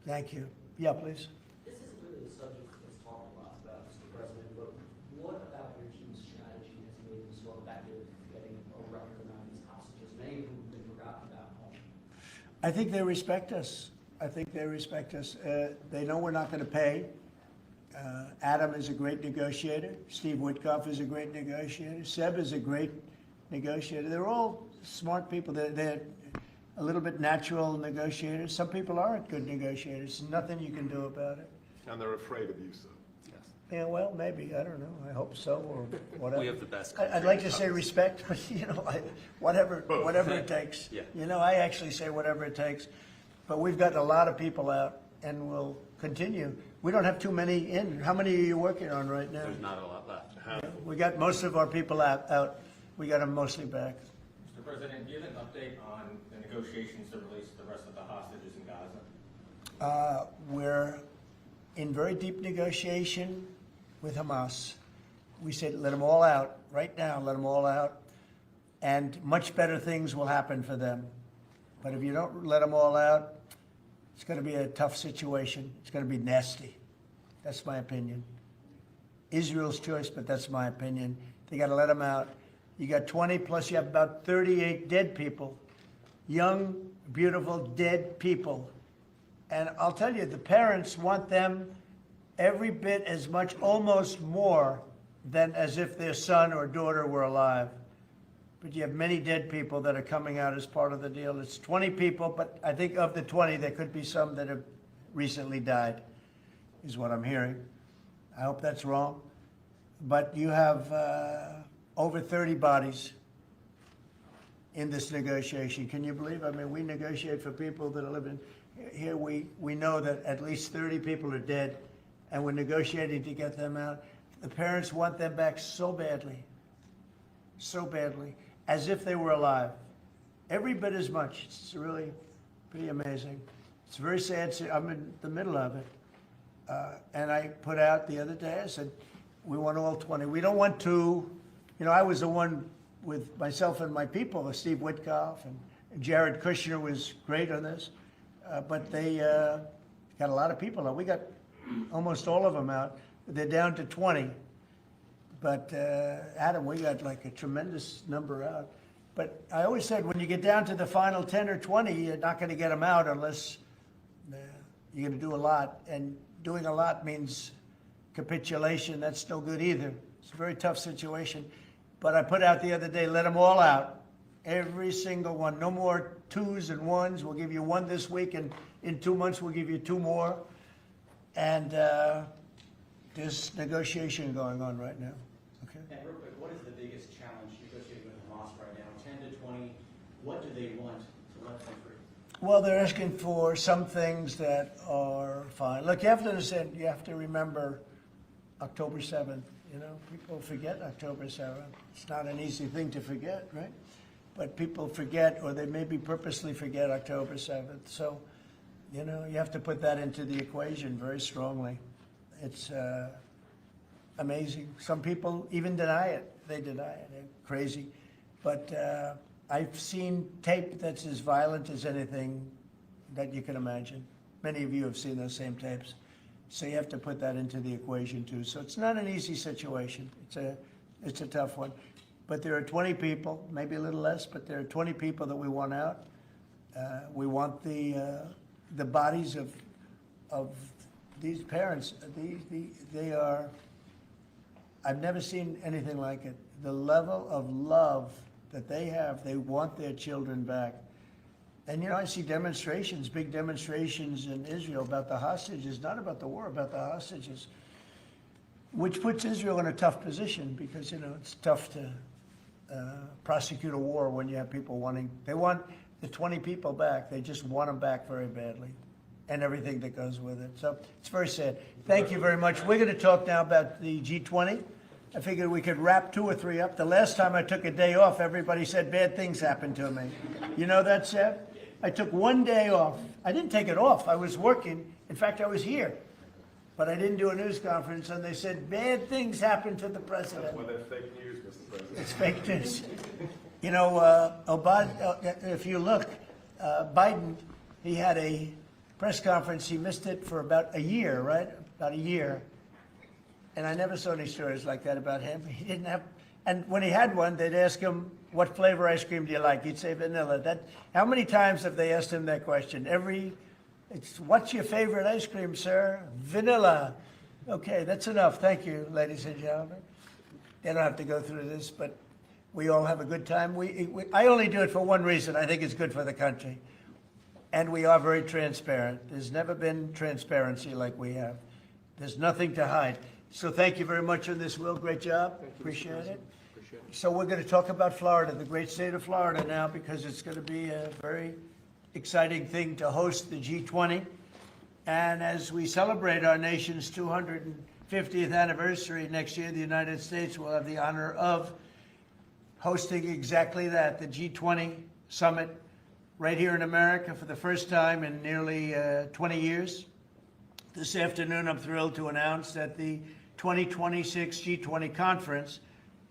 Thank you. Yeah, please. This isn't really the subject that's talked a lot about, Mr. President, but what about your team's strategy has made them so effective getting a record amount of these hostages, many of whom have been forgotten about home? I think they respect us. I think they respect us. They know we're not going to pay. Adam is a great negotiator. Steve Witkoff is a great negotiator. Seb is a great negotiator. They're all smart people. They're a little bit natural negotiators. Some people aren't good negotiators. Nothing you can do about it. And they're afraid of you, sir. Yes. Yeah, well, maybe. I don't know. I hope so, or whatever. We have the best I'd like to say respect, but whatever it takes. Yeah. I actually say whatever it takes. But we've gotten a lot of people out, and we'll continue. We don't have too many in. How many are you working on right now? There's not a lot left. We got most of our people out. We got them mostly back. Mr. President, do you have an update on the negotiations to release the rest of the hostages in Gaza? We're in very deep negotiation with Hamas. We said, let them all out right now, let them all out, and much better things will happen for them. But if you don't let them all out, it's going to be a tough situation. It's going to be nasty. That's my opinion. Israel's choice, but that's my opinion. They got to let them out. You got 20, plus you have about 38 dead people. Young, beautiful, dead people. And I'll tell you, the parents want them every bit as much, almost more, than as if their son or daughter were alive. But you have many dead people that are coming out as part of the deal. It's 20 people, but I think of the 20, there could be some that have recently died, is what I'm hearing. I hope that's wrong. But you have over 30 bodies in this negotiation. Can you believe? I mean, we negotiate for people that are living here. We know that at least 30 people are dead, and we're negotiating to get them out. The parents want them back so badly, as if they were alive. Every bit as much. It's really pretty amazing. It's very sad. I'm in the middle of it. And I put out the other day, I said, we want all 20. We don't want two. You know, I was the one with myself and my people, Steve Witkoff, and Jared Kushner was great on this. But they got a lot of people out. We got almost all of them out. They're down to 20. But Adam, we got like a tremendous number out. But I always said, when you get down to the final 10 or 20, you're not going to get them out unless you're going to do a lot. And doing a lot means capitulation. That's no good either. It's a very tough situation. But I put out the other day, let them all out. Every single one. No more twos and ones. We'll give you one this week, and in 2 months we'll give you two more. And there's negotiation going on right now. Okay. And real quick, what is the biggest challenge negotiating with Hamas right now? 10 to 20, what do they want to let them free? Well, they're asking for some things that are fine. Look, you have to understand, you have to remember October 7th. You know, people forget October 7th. It's not an easy thing to forget, right? But people forget, or they maybe purposely forget October 7th. So, you know, you have to put that into the equation very strongly. It's amazing. Some people even deny it. They deny it. They're crazy. But I've seen tape that's as violent as anything that you can imagine. Many of you have seen those same tapes. So you have to put that into the equation too. So it's not an easy situation. It's a tough one. But there are 20 people, maybe a little less, but there are 20 people that we want out. We want the bodies of these parents. They are, I've never seen anything like it. The level of love that they have, they want their children back. And, you know, I see demonstrations, big demonstrations in Israel about the hostages, not about the war, about the hostages, which puts Israel in a tough position because, you know, it's tough to prosecute a war when you have people they want the 20 people back. They just want them back very badly and everything that goes with it. So it's very sad. Thank you very much. We're going to talk now about the G20. I figured we could wrap 2 or 3 up. The last time I took a day off, everybody said bad things happened to me. You know that, Seb? I took 1 day off. I didn't take it off. I was working. In fact, I was here. But I didn't do a news conference, and they said bad things happened to the president. That's why they're fake news, Mr. President. It's fake news. You know, if you look, Biden, he had a press conference. He missed it for about a year, right? About a year. And I never saw any stories like that about him. He didn't have, and when he had one, they'd ask him, what flavor ice cream do you like? He'd say vanilla. How many times have they asked him that question? What's your favorite ice cream, sir? Vanilla. Okay, that's enough. Thank you, ladies and gentlemen. They don't have to go through this, but we all have a good time. I only do it for one reason. I think it's good for the country. And we are very transparent. There's never been transparency like we have. There's nothing to hide. So thank you very much on this, Will. Great job. Appreciate it. So we're going to talk about Florida, the great state of Florida now, because it's going to be a very exciting thing to host the G20. And as we celebrate our nation's 250th anniversary next year, the United States will have the honor of hosting exactly that, the G20 summit right here in America for the first time in nearly 20 years. This afternoon, I'm thrilled to announce that the 2026 G20 conference,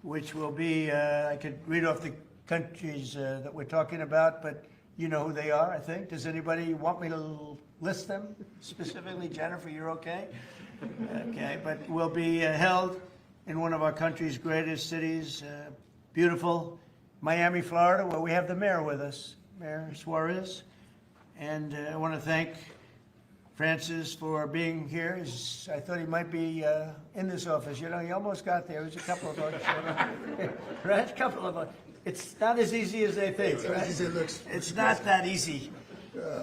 which will be, I could read off the countries that we're talking about, but you know who they are, I think. Does anybody want me to list them specifically? Jennifer, you're okay? Okay, but will be held in one of our country's greatest cities, beautiful Miami, Florida, where we have the mayor with us, Mayor Suarez. And I want to thank Francis for being here. I thought he might be in this office. You know, he almost got there. There's a couple of us. Right? A couple of us. It's not as easy as they think, right? It's not that easy.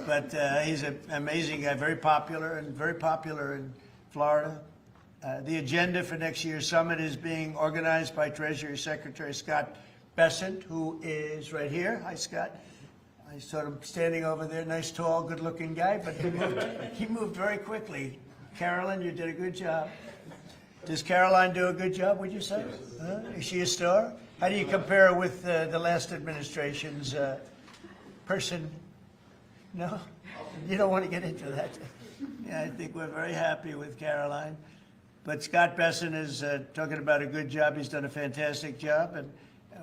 But he's an amazing guy, very popular in Florida. The agenda for next year's summit is being organized by Treasury Secretary Scott Bessent, who is right here. Hi, Scott. I saw him standing over there, nice, tall, good-looking guy, but he moved very quickly. Carolyn, you did a good job. Does Caroline do a good job, would you say? Huh? Is she a star? How do you compare her with the last administration's person? No? You don't want to get into that. Yeah, I think we're very happy with Caroline. But Scott Besson is talking about a good job. He's done a fantastic job, and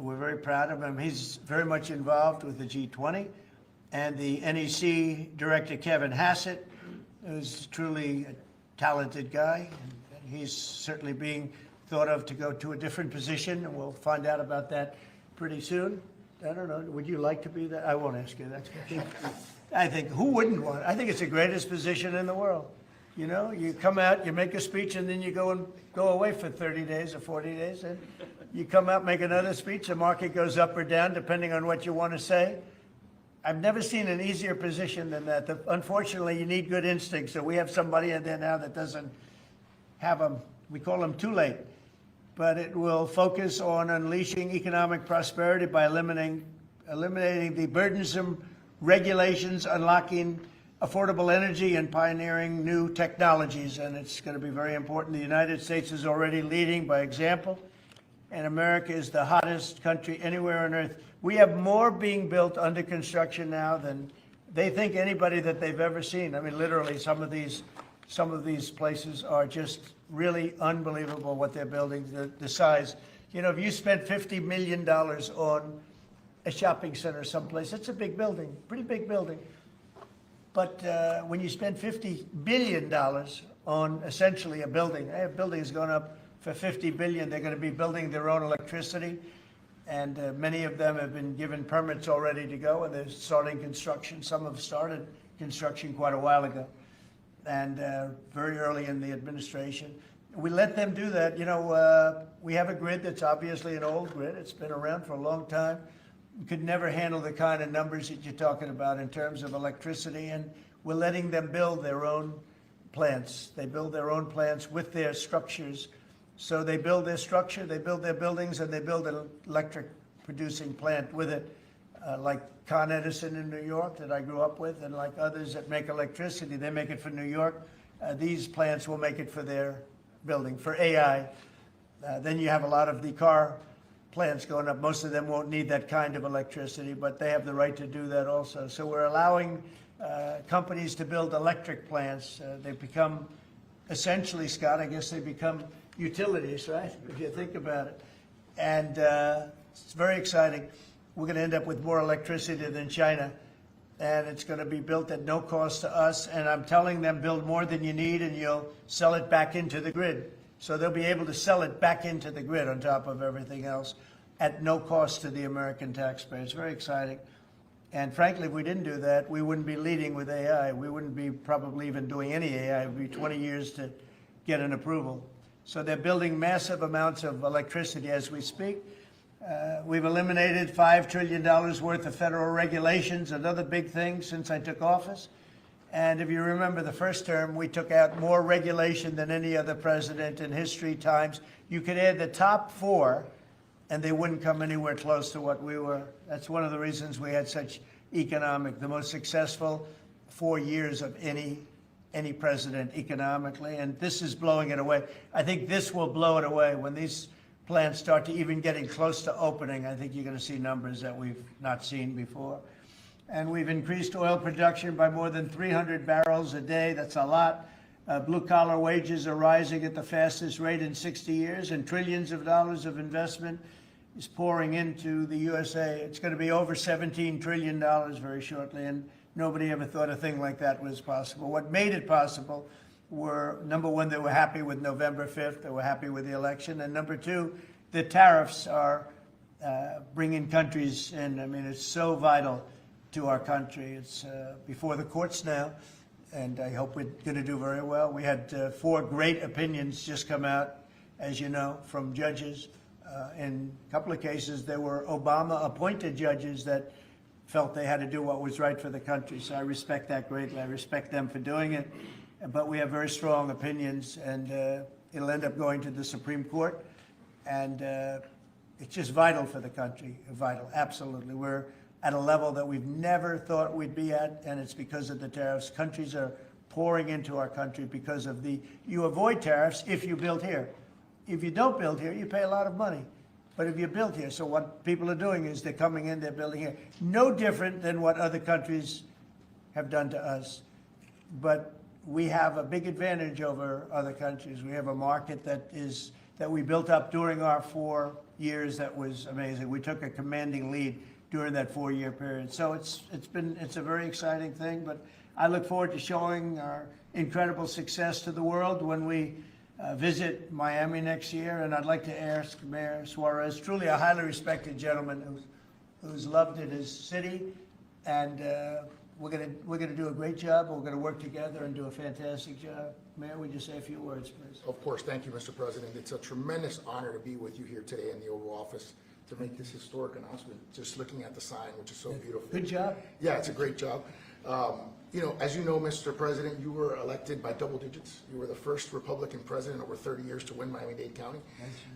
we're very proud of him. He's very much involved with the G20. And the NEC director, Kevin Hassett, who's truly a talented guy. And he's certainly being thought of to go to a different position, and we'll find out about that pretty soon. I don't know. Would you like to be that? I won't ask you that. I think, who wouldn't want it? I think it's the greatest position in the world. You know, you come out, you make a speech, and then you go away for 30 days or 40 days, and you come out, make another speech, the market goes up or down, depending on what you want to say. I've never seen an easier position than that. Unfortunately, you need good instincts, so we have somebody in there now that doesn't have them. We call them too late. But it will focus on unleashing economic prosperity by eliminating the burdensome regulations, unlocking affordable energy, and pioneering new technologies. And it's going to be very important. The United States is already leading by example, and America is the hottest country anywhere on earth. We have more being built under construction now than they think anybody that they've ever seen. I mean, literally, some of these places are just really unbelievable what they're building, the size. You know, if you spent $50 million on a shopping center someplace, it's a big building, pretty big building. But when you spend $50 billion on essentially a building, a building is going up for $50 billion. They're going to be building their own electricity, and many of them have been given permits already to go, and they're starting construction. Some have started construction quite a while ago, and very early in the administration. We let them do that. You know, we have a grid that's obviously an old grid. It's been around for a long time. We could never handle the kind of numbers that you're talking about in terms of electricity, and we're letting them build their own plants. They build their own plants with their structures. So they build their structure, they build their buildings, and they build an electric producing plant with it, like Con Edison in New York that I grew up with, and like others that make electricity. They make it for New York. These plants will make it for their building, for AI. Then you have a lot of the car plants going up. Most of them won't need that kind of electricity, but they have the right to do that also. So we're allowing companies to build electric plants. They become, essentially, Scott, I guess they become utilities, right? If you think about it. And it's very exciting. We're going to end up with more electricity than China, and it's going to be built at no cost to us. And I'm telling them, build more than you need, and you'll sell it back into the grid. So they'll be able to sell it back into the grid on top of everything else at no cost to the American taxpayer. It's very exciting. And frankly, if we didn't do that, we wouldn't be leading with AI. We wouldn't be probably even doing any AI. It would be 20 years to get an approval. So they're building massive amounts of electricity as we speak. We've eliminated $5 trillion worth of federal regulations, another big thing since I took office. And if you remember the first term, we took out more regulation than any other president in history times. You could add the top four, and they wouldn't come anywhere close to what we were. That's one of the reasons we had such the most successful 4 years of any president economically, and this is blowing it away. I think this will blow it away. When these plants start to even getting close to opening, I think you're going to see numbers that we've not seen before. And we've increased oil production by more than 300 barrels a day. That's a lot. Blue-collar wages are rising at the fastest rate in 60 years, and trillions of dollars of investment is pouring into the USA. It's going to be over $17 trillion very shortly, and nobody ever thought a thing like that was possible. What made it possible were, number one, they were happy with November 5th. They were happy with the election. And number two, the tariffs are bringing countries in. I mean, it's so vital to our country. It's before the courts now, and I hope we're going to do very well. We had 4 great opinions just come out, as you know, from judges. In a couple of cases, there were Obama-appointed judges that felt they had to do what was right for the country. So I respect that greatly. I respect them for doing it. But we have very strong opinions, and it'll end up going to the Supreme Court. And it's just vital for the country, vital, absolutely. We're at a level that we've never thought we'd be at, and it's because of the tariffs. Countries are pouring into our country because of you avoid tariffs if you build here. If you don't build here, you pay a lot of money. But if you build here, so what people are doing is they're coming in, they're building here. No different than what other countries have done to us. But we have a big advantage over other countries. We have a market that we built up during our 4 years that was amazing. We took a commanding lead during that 4-year period. So it's a very exciting thing, but I look forward to showing our incredible success to the world when we visit Miami next year. And I'd like to ask Mayor Suarez, truly a highly respected gentleman who's loved in his city, and we're gonna do a great job. We're gonna work together and do a fantastic job. Mayor, would you say a few words, please? Of course. Thank you, Mr. President. It's a tremendous honor to be with you here today in the Oval Office to make this historic announcement, just looking at the sign, which is so beautiful. Good job. Yeah, it's a great job. As you know, Mr. President, you were elected by double digits. You were the first Republican president over 30 years to win Miami-Dade County.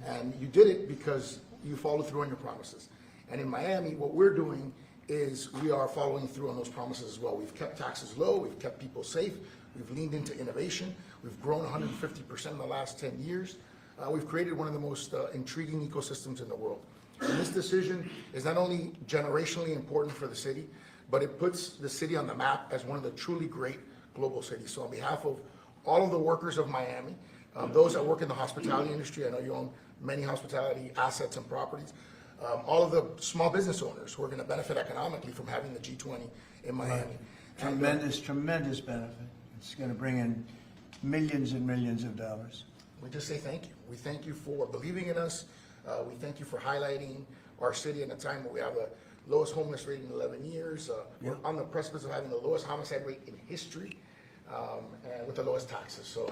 And you did it because you followed through on your promises. And in Miami, what we're doing is we are following through on those promises as well. We've kept taxes low, we've kept people safe, we've leaned into innovation, we've grown 150% in the last 10 years. We've created one of the most intriguing ecosystems in the world. And this decision is not only generationally important for the city, but it puts the city on the map as one of the truly great global cities. So on behalf of all of the workers of Miami, those that work in the hospitality industry, I know you own many hospitality assets and properties, all of the small business owners who are going to benefit economically from having the G20 in Miami. Right. Tremendous benefit. It's going to bring in millions and millions of dollars. We just say thank you. We thank you for believing in us. We thank you for highlighting our city in a time where we have the lowest homeless rate in 11 years. We're on the precipice of having the lowest homicide rate in history, and with the lowest taxes. So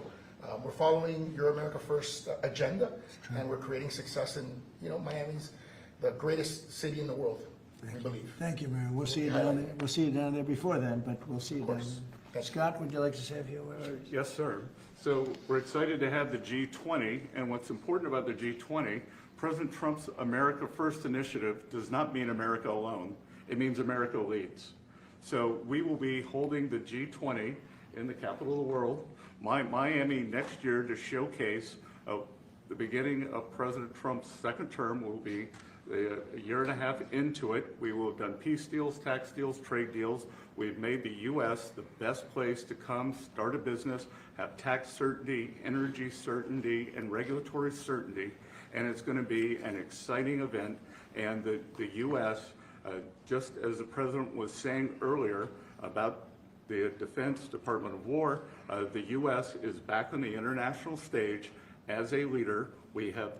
we're following your America First agenda, and we're creating success in, Miami's the greatest city in the world, we believe. Thank you, Mayor. We'll see you down there. We'll see you down there before then, but we'll see you down there. Scott, would you like to say a few words? Yes, sir. So we're excited to have the G20, and what's important about the G20, President Trump's America First initiative does not mean America alone. It means America leads. So we will be holding the G20 in the capital of the world, Miami, next year, to showcase the beginning of President Trump's second term. Will be a year and a half into it. We will have done peace deals, tax deals, trade deals. We've made the U.S. the best place to come, start a business, have tax certainty, energy certainty, and regulatory certainty. And it's going to be an exciting event. And the U.S., just as the President was saying earlier about the Defense Department of War, the U.S. is back on the international stage as a leader. We have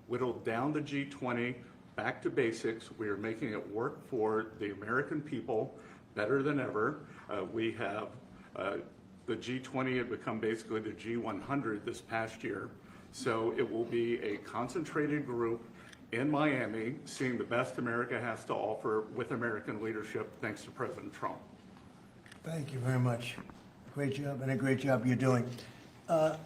whittled down the G20 back to basics. We are making it work for the American people better than ever. We have the G20 had become basically the G100 this past year. So it will be a concentrated group in Miami seeing the best America has to offer with American leadership, thanks to President Trump. Thank you very much. Great job, and a great job you're doing.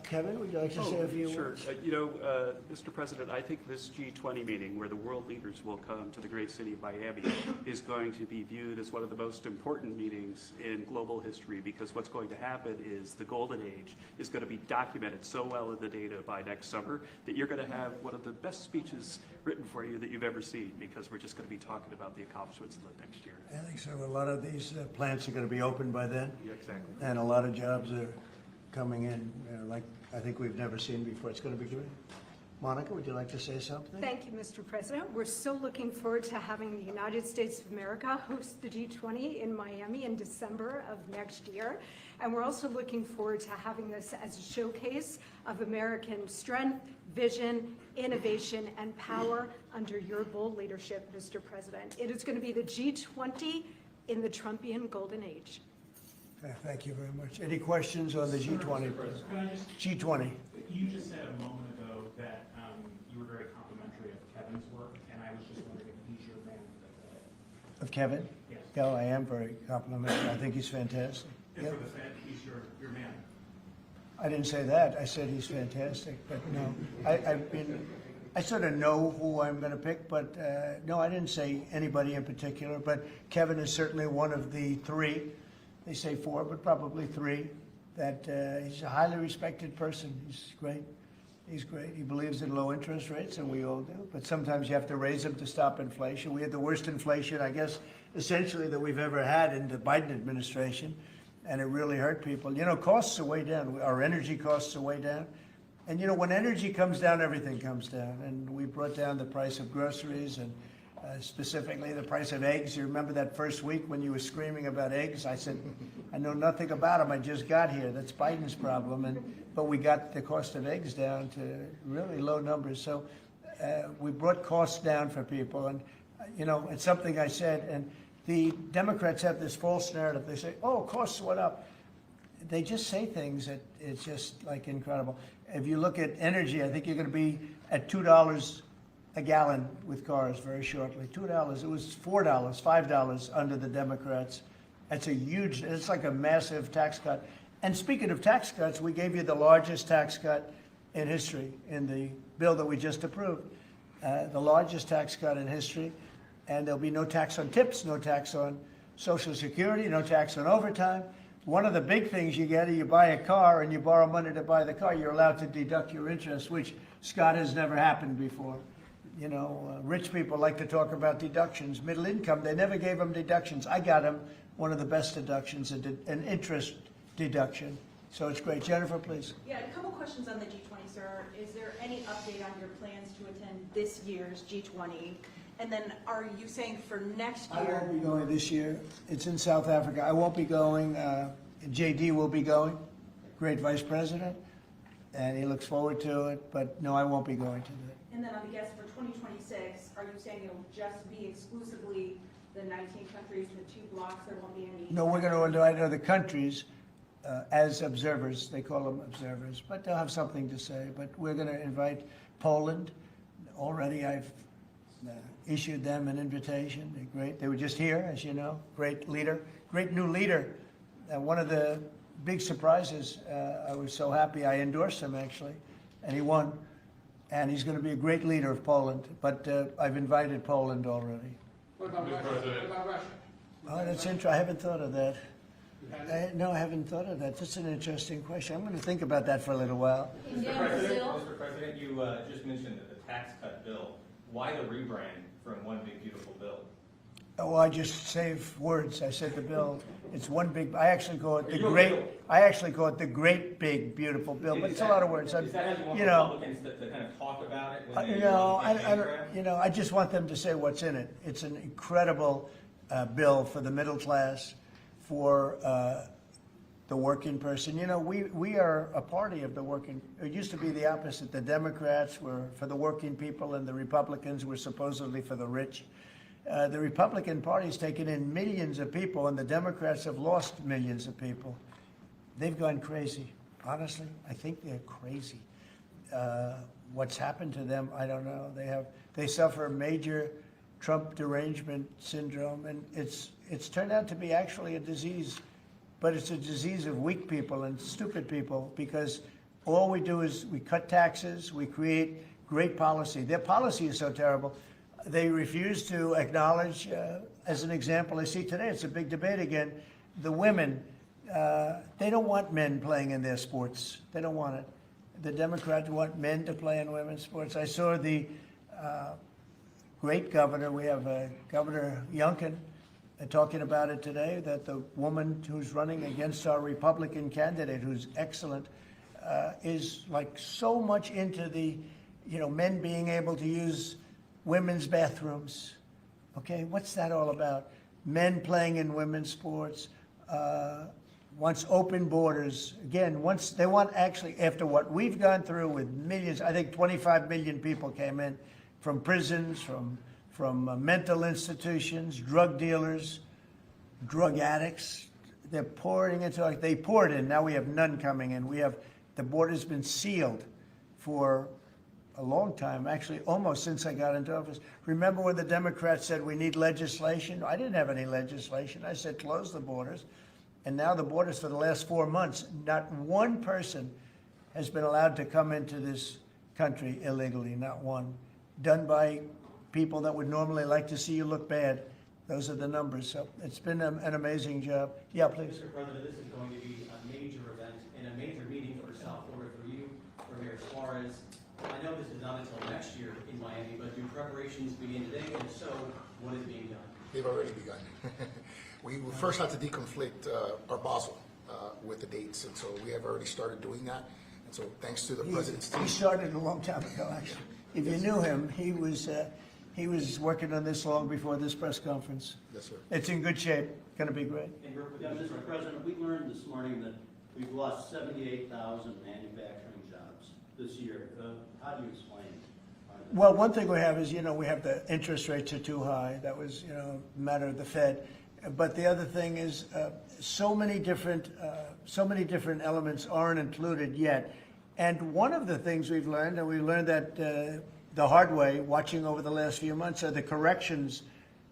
Kevin, would you like to say a few words? Mr. President, I think this G20 meeting where the world leaders will come to the great city of Miami is going to be viewed as one of the most important meetings in global history, because what's going to happen is the golden age is going to be documented so well in the data by next summer that you're going to have one of the best speeches written for you that you've ever seen, because we're just going to be talking about the accomplishments of the next year. I think so. A lot of these plants are going to be open by then. Yeah, exactly. And a lot of jobs are coming in, like I think we've never seen before. It's going to be great. Monica, would you like to say something? Thank you, Mr. President. We're so looking forward to having the United States of America host the G20 in Miami in December of next year. And we're also looking forward to having this as a showcase of American strength, vision, innovation, and power under your bold leadership, Mr. President. It is going to be the G20 in the Trumpian golden age. Thank you very much. Any questions on the G20? G20. You just said a moment ago that you were very complimentary of Kevin's work, and I was just wondering if he's your man. Of Kevin? Yes. Yeah, I am very complimentary. I think he's fantastic. And for the Fed, he's your man. I didn't say that. I said he's fantastic, but no. I sort of know who I'm going to pick, but no, I didn't say anybody in particular. But Kevin is certainly one of the three. They say four, but probably three that he's a highly respected person. He's great. He's great. He believes in low interest rates, and we all do. But sometimes you have to raise them to stop inflation. We had the worst inflation, I guess, essentially that we've ever had in the Biden administration, and it really hurt people. You know, costs are way down. Our energy costs are way down. And, you know, when energy comes down, everything comes down. And we brought down the price of groceries and specifically the price of eggs. You remember that first week when you were screaming about eggs? I said, I know nothing about them. I just got here. That's Biden's problem. But we got the cost of eggs down to really low numbers. So we brought costs down for people. And, you know, it's something I said. And the Democrats have this false narrative. They say, oh, costs went up. They just say things that it's just like incredible. If you look at energy, I think you're going to be at $2 a gallon with cars very shortly. $2. It was $4, $5 under the Democrats. That's a huge, it's like a massive tax cut. And speaking of tax cuts, we gave you the largest tax cut in history in the bill that we just approved. The largest tax cut in history. And there'll be no tax on tips, no tax on Social Security, no tax on overtime. One of the big things you get is you buy a car and you borrow money to buy the car, you're allowed to deduct your interest, which, Scott, has never happened before. You know, rich people like to talk about deductions. Middle income, they never gave them deductions. I got them one of the best deductions, an interest deduction. So it's great. Jennifer, please. Yeah, a couple questions on the G20, sir. Is there any update on your plans to attend this year's G20? And then are you saying for next year? I won't be going this year. It's in South Africa. I won't be going. JD will be going, great vice president, and he looks forward to it. But no, I won't be going to that. And then on the guess for 2026, are you saying it'll just be exclusively the 19 countries and the 2 blocks? There won't be any? No, we're going to invite other countries as observers. They call them observers, but they'll have something to say. But we're going to invite Poland. Already I've issued them an invitation. They're great. They were just here, as you know. Great leader, great new leader. One of the big surprises, I was so happy I endorsed him, actually, and he won. And he's going to be a great leader of Poland. But I've invited Poland already. What about Russia? What about Russia? Oh, that's interesting. I haven't thought of that. No, I haven't thought of that. That's an interesting question. I'm going to think about that for a little while. Mr. President, you just mentioned that the tax cut bill. Why the rebrand from One Big Beautiful Bill? Oh, I just saved words. I said the bill. It's one big. I actually call it the great. I actually call it the great big beautiful bill. But it's a lot of words. Is that how you want Republicans to kind of talk about it? When they I don't. You know, I just want them to say what's in it. It's an incredible bill for the middle class, for the working person. You know, we are a party of the working. It used to be the opposite. The Democrats were for the working people, and the Republicans were supposedly for the rich. The Republican Party's taken in millions of people, and the Democrats have lost millions of people. They've gone crazy. Honestly, I think they're crazy. What's happened to them, I don't know. They suffer major Trump derangement syndrome, and it's turned out to be actually a disease, but it's a disease of weak people and stupid people, because all we do is we cut taxes, we create great policy. Their policy is so terrible. They refuse to acknowledge, as an example, I see today, it's a big debate again, the women, they don't want men playing in their sports. They don't want it. The Democrats want men to play in women's sports. I saw the great governor, we have Governor Youngkin, talking about it today, that the woman who's running against our Republican candidate, who's excellent, is like so much into the, you know, men being able to use women's bathrooms. Okay, what's that all about? Men playing in women's sports, wants open borders. Again, once they want, actually, after what we've gone through with millions, I think 25 million people came in from prisons, from mental institutions, drug dealers, drug addicts. They're pouring into, they poured in, now we have none coming in. The border's been sealed for a long time, actually almost since I got into office. Remember when the Democrats said we need legislation? I didn't have any legislation. I said close the borders. And now the borders for the last 4 months, not one person has been allowed to come into this country illegally, not one. Done by people that would normally like to see you look bad. Those are the numbers. So it's been an amazing job. Yeah, please. Mr. President, this is going to be a major event as far as, I know this is not until next year in Miami, but do preparations begin today? And if so, what is being done? They've already begun. We first had to deconflict our Basel with the dates, and so we have already started doing that. And so thanks to the president's team. He started a long time ago, actually. If you knew him, he was working on this long before this press conference. Yes, sir. It's in good shape, gonna be great. Yeah, Mr. President, we learned this morning that we've lost 78,000 manufacturing jobs this year. How do you explain it? Well, one thing we have is, we have the interest rates are too high. That was, a matter of the Fed. But the other thing is, so many different elements aren't included yet. And one of the things we've learned, and we learned that the hard way, watching over the last few months, are the corrections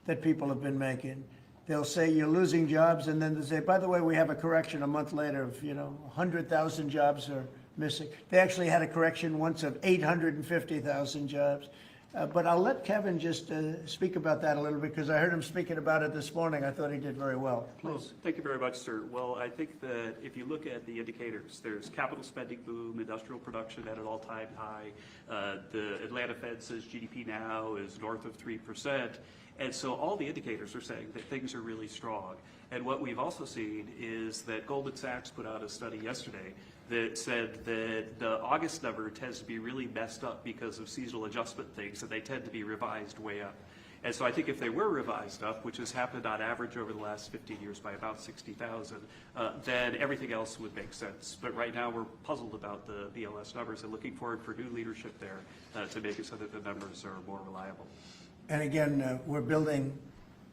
that people have been making. They'll say you're losing jobs, and then they say, by the way, we have a correction a month later of, 100,000 jobs are missing. They actually had a correction once of 850,000 jobs. But I'll let Kevin just speak about that a little bit, because I heard him speaking about it this morning. I thought he did very well. Please. Thank you very much, sir. Well, I think that if you look at the indicators, there's capital spending boom, industrial production at an all-time high. The Atlanta Fed says GDP now is north of 3%. And so all the indicators are saying that things are really strong. And what we've also seen is that Goldman Sachs put out a study yesterday that said that the August number tends to be really messed up because of seasonal adjustment things, and they tend to be revised way up. And so I think if they were revised up, which has happened on average over the last 15 years by about 60,000, then everything else would make sense. But right now we're puzzled about the BLS numbers and looking forward for new leadership there to make it so that the numbers are more reliable. And again, we're building,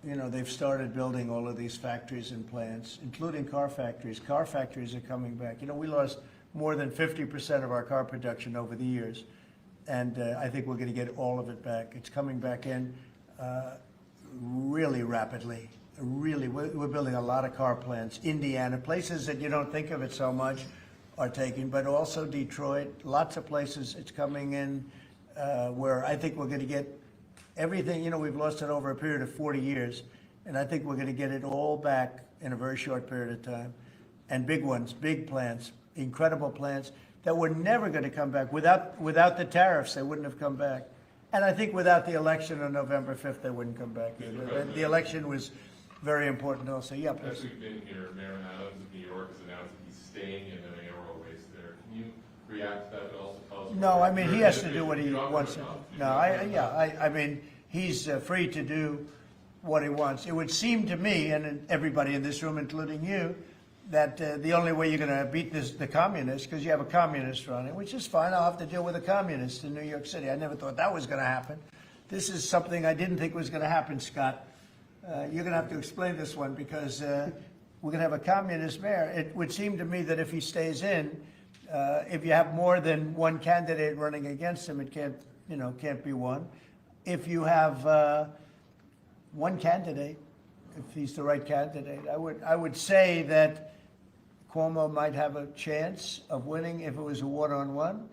they've started building all of these factories and plants, including car factories. Car factories are coming back. We lost more than 50% of our car production over the years. And I think we're going to get all of it back. It's coming back in really rapidly. Really, we're building a lot of car plants. Indiana, places that you don't think of it so much are taking, but also Detroit, lots of places it's coming in where I think we're going to get everything. We've lost it over a period of 40 years, and I think we're going to get it all back in a very short period of time. And big ones, big plants, incredible plants that were never going to come back. Without the tariffs, they wouldn't have come back. And I think without the election on November 5th, they wouldn't come back either. The election was very important also. Yeah, please. As we've been here, Mayor Adams of New York has announced that he's staying in the mayoral race there. Can you react to that, but also tell us? No, I mean, he has to do what he wants to. No, I mean, he's free to do what he wants. It would seem to me, and everybody in this room, including you, that the only way you're going to beat the communists, because you have a communist running, which is fine. I'll have to deal with a communist in New York City. I never thought that was going to happen. This is something I didn't think was going to happen, Scott. You're going to have to explain this one, because we're going to have a communist mayor. It would seem to me that if he stays in, if you have more than one candidate running against him, it can't be one. If you have one candidate, if he's the right candidate, I would say that Cuomo might have a chance of winning if it was a one-on-one.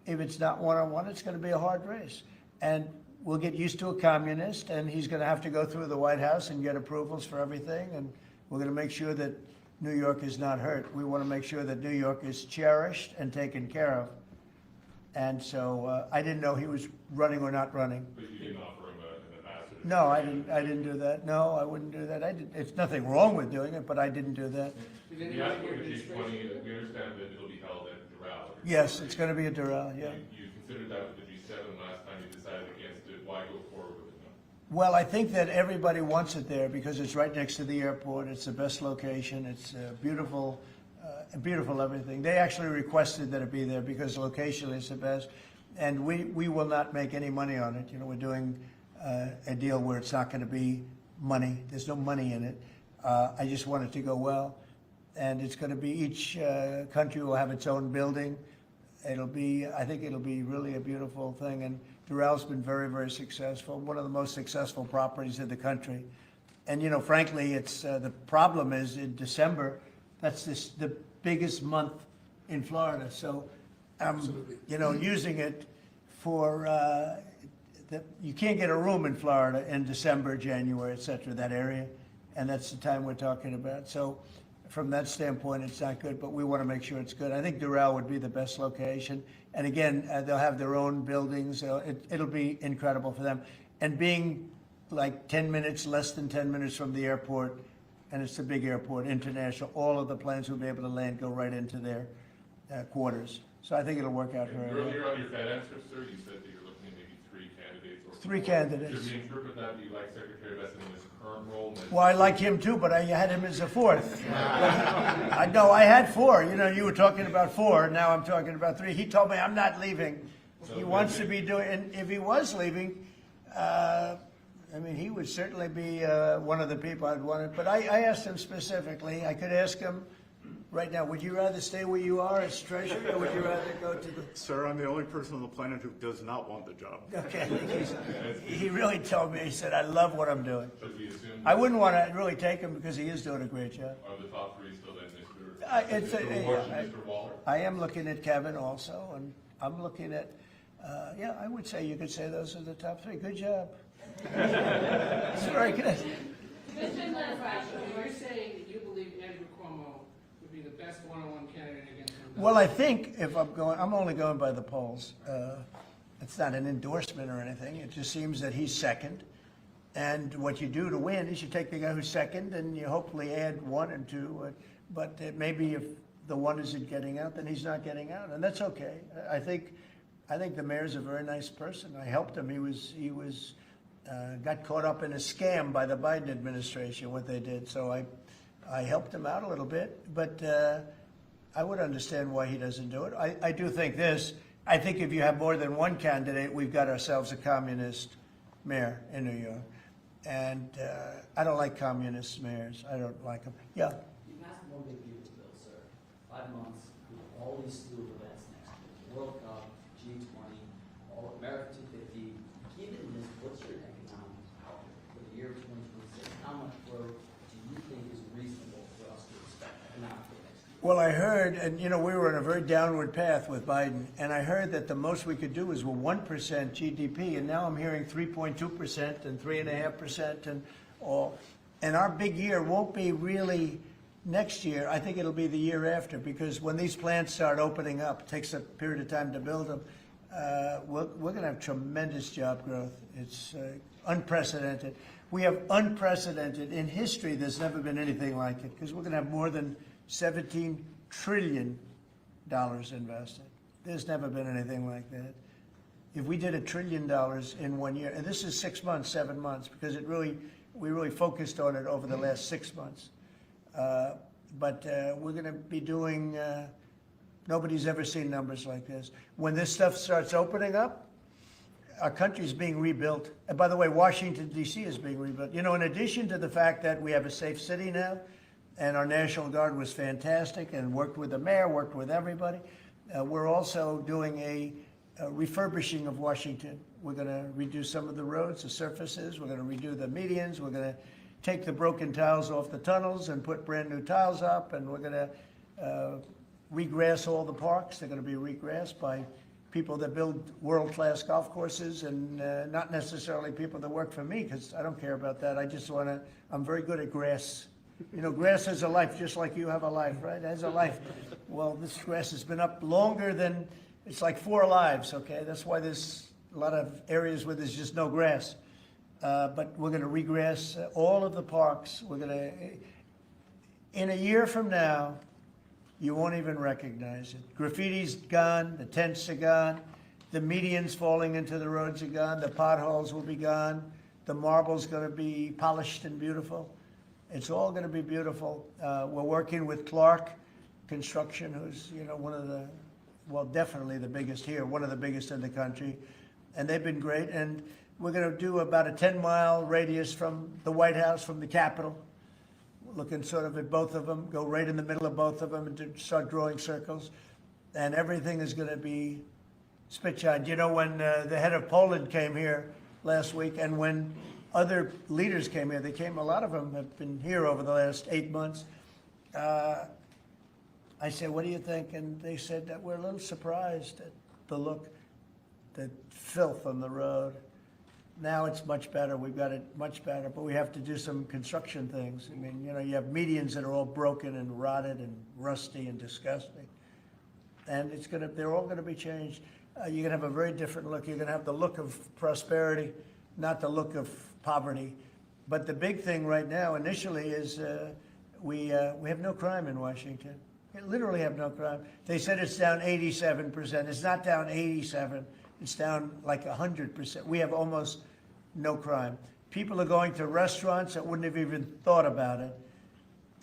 If it's not one-on-one, it's going to be a hard race. And we'll get used to a communist, and he's going to have to go through the White House and get approvals for everything. And we're going to make sure that New York is not hurt. We want to make sure that New York is cherished and taken care of. And so I didn't know he was running or not running. But you didn't offer him an ambassador? No, I didn't do that. No, I wouldn't do that. It's nothing wrong with doing it, but I didn't do that. The G20, we understand that it'll be held at Doral. Yes, it's going to be a Doral, yeah. You considered that with the G7 last time you decided against it. Why go forward with it now? Well, I think that everybody wants it there because it's right next to the airport. It's the best location. It's beautiful everything. They actually requested that it be there because location is the best. And we will not make any money on it. We're doing a deal where it's not going to be money. There's no money in it. I just want it to go well. And it's going to be each country will have its own building. I think it'll be really a beautiful thing. And Doral's been very, very successful. One of the most successful properties in the country. And frankly, it's the problem is in December. That's the biggest month in Florida. So using it for you can't get a room in Florida in December, January, et cetera, that area. And that's the time we're talking about. So from that standpoint, it's not good, but we want to make sure it's good. I think Doral would be the best location. And again, they'll have their own buildings. It'll be incredible for them. And being like 10 minutes, less than 10 minutes from the airport, and it's a big airport, international, all of the planes will be able to land, go right into their quarters. So I think it'll work out very well. Earlier on your Fed answer, sir, you said that you're looking at maybe 3 candidates. Or 3 candidates. Should we interpret that you like Secretary Vest in his current role? Well, I like him too, but I had him as a 4th. I know, I had 4. You know, you were talking about 4, now I'm talking about 3. He told me I'm not leaving. He wants to be doing, and if he was leaving, I mean, he would certainly be one of the people I'd want it. But I asked him specifically, I could ask him right now, would you rather stay where you are as treasurer, or would you rather go to the... Sir, I'm the only person on the planet who does not want the job. Okay. He really told me, he said, I love what I'm doing. Should we assume I wouldn't want to really take him because he is doing a great job. are the top 3 still then Mr. Waller? I am looking at Kevin also, and I'm looking at, yeah, I would say you could say those are the top 3. Good job. It's very good. You're saying that you believe Andrew Cuomo would be the best one-on-one candidate against him? Well, I think if I'm only going by the polls. It's not an endorsement or anything. It just seems that he's second. And what you do to win is you take the guy who's second and you hopefully add 1 and 2. But maybe if the 1 isn't getting out, then he's not getting out. And that's okay. I think the mayor's a very nice person. I helped him. He was got caught up in a scam by the Biden administration, what they did. So I helped him out a little bit, but I would understand why he doesn't do it. I do think this. I think if you have more than 1 candidate, we've got ourselves a communist mayor in New York. And I don't like communist mayors. I don't like them. Yeah. You passed one big beautiful bill, sir. 5 months, with all these slew of events next year. The World Cup, G20, all America 250. Given this, what's your economic outlook for the year 2026? How much growth do you think is reasonable for us to expect economically next year? Well, I heard, and you know, we were on a very downward path with Biden, and I heard that the most we could do is 1% GDP, and now I'm hearing 3.2% and 3.5% and all. And our big year won't be really next year. I think it'll be the year after, because when these plants start opening up, it takes a period of time to build them. We're going to have tremendous job growth. It's unprecedented. We have unprecedented in history. There's never been anything like it, because we're going to have more than $17 trillion invested. There's never been anything like that. If we did $1 trillion in 1 year, and this is 6 months, 7 months, because we really focused on it over the last 6 months. But we're going to be doing. Nobody's ever seen numbers like this. When this stuff starts opening up, our country's being rebuilt. And by the way, Washington, D.C. is being rebuilt. You know, in addition to the fact that we have a safe city now, and our National Guard was fantastic and worked with the mayor, worked with everybody, we're also doing a refurbishing of Washington. We're going to redo some of the roads, the surfaces. We're going to redo the medians. We're going to take the broken tiles off the tunnels and put brand new tiles up. And we're going to regrass all the parks. They're going to be regrassed by people that build world-class golf courses, and not necessarily people that work for me, because I don't care about that. I just want to, I'm very good at grass. You know, grass has a life, just like you have a life, right? It has a life. Well, this grass has been up longer than, it's like 4 lives, okay? That's why there's a lot of areas where there's just no grass. But we're going to regrass all of the parks. We're going to, in a year from now, you won't even recognize it. Graffiti's gone, the tents are gone, the medians falling into the roads are gone, the potholes will be gone, the marble's going to be polished and beautiful. It's all going to be beautiful. We're working with Clark Construction, who's, you know, one of the, well, definitely the biggest here, one of the biggest in the country. And they've been great. And we're going to do about a 10-mile radius from the White House, from the Capitol, looking sort of at both of them, go right in the middle of both of them and start drawing circles. And everything is going to be spit-shine. You know, when the head of Poland came here last week, and when other leaders came here, they came, a lot of them have been here over the last 8 months. I said, what do you think? And they said that we're a little surprised at the look, the filth on the road. Now it's much better. We've got it much better, but we have to do some construction things. I mean, you know, you have medians that are all broken and rotted and rusty and disgusting. And they're all gonna be changed. You're gonna have a very different look. You're gonna have the look of prosperity, not the look of poverty. But the big thing right now initially is we have no crime in Washington. We literally have no crime. They said it's down 87%. It's not down 87. It's down like 100%. We have almost no crime. People are going to restaurants that wouldn't have even thought about it.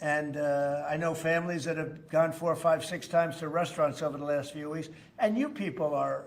And I know families that have gone 4, 5, 6 times to restaurants over the last few weeks. And you people are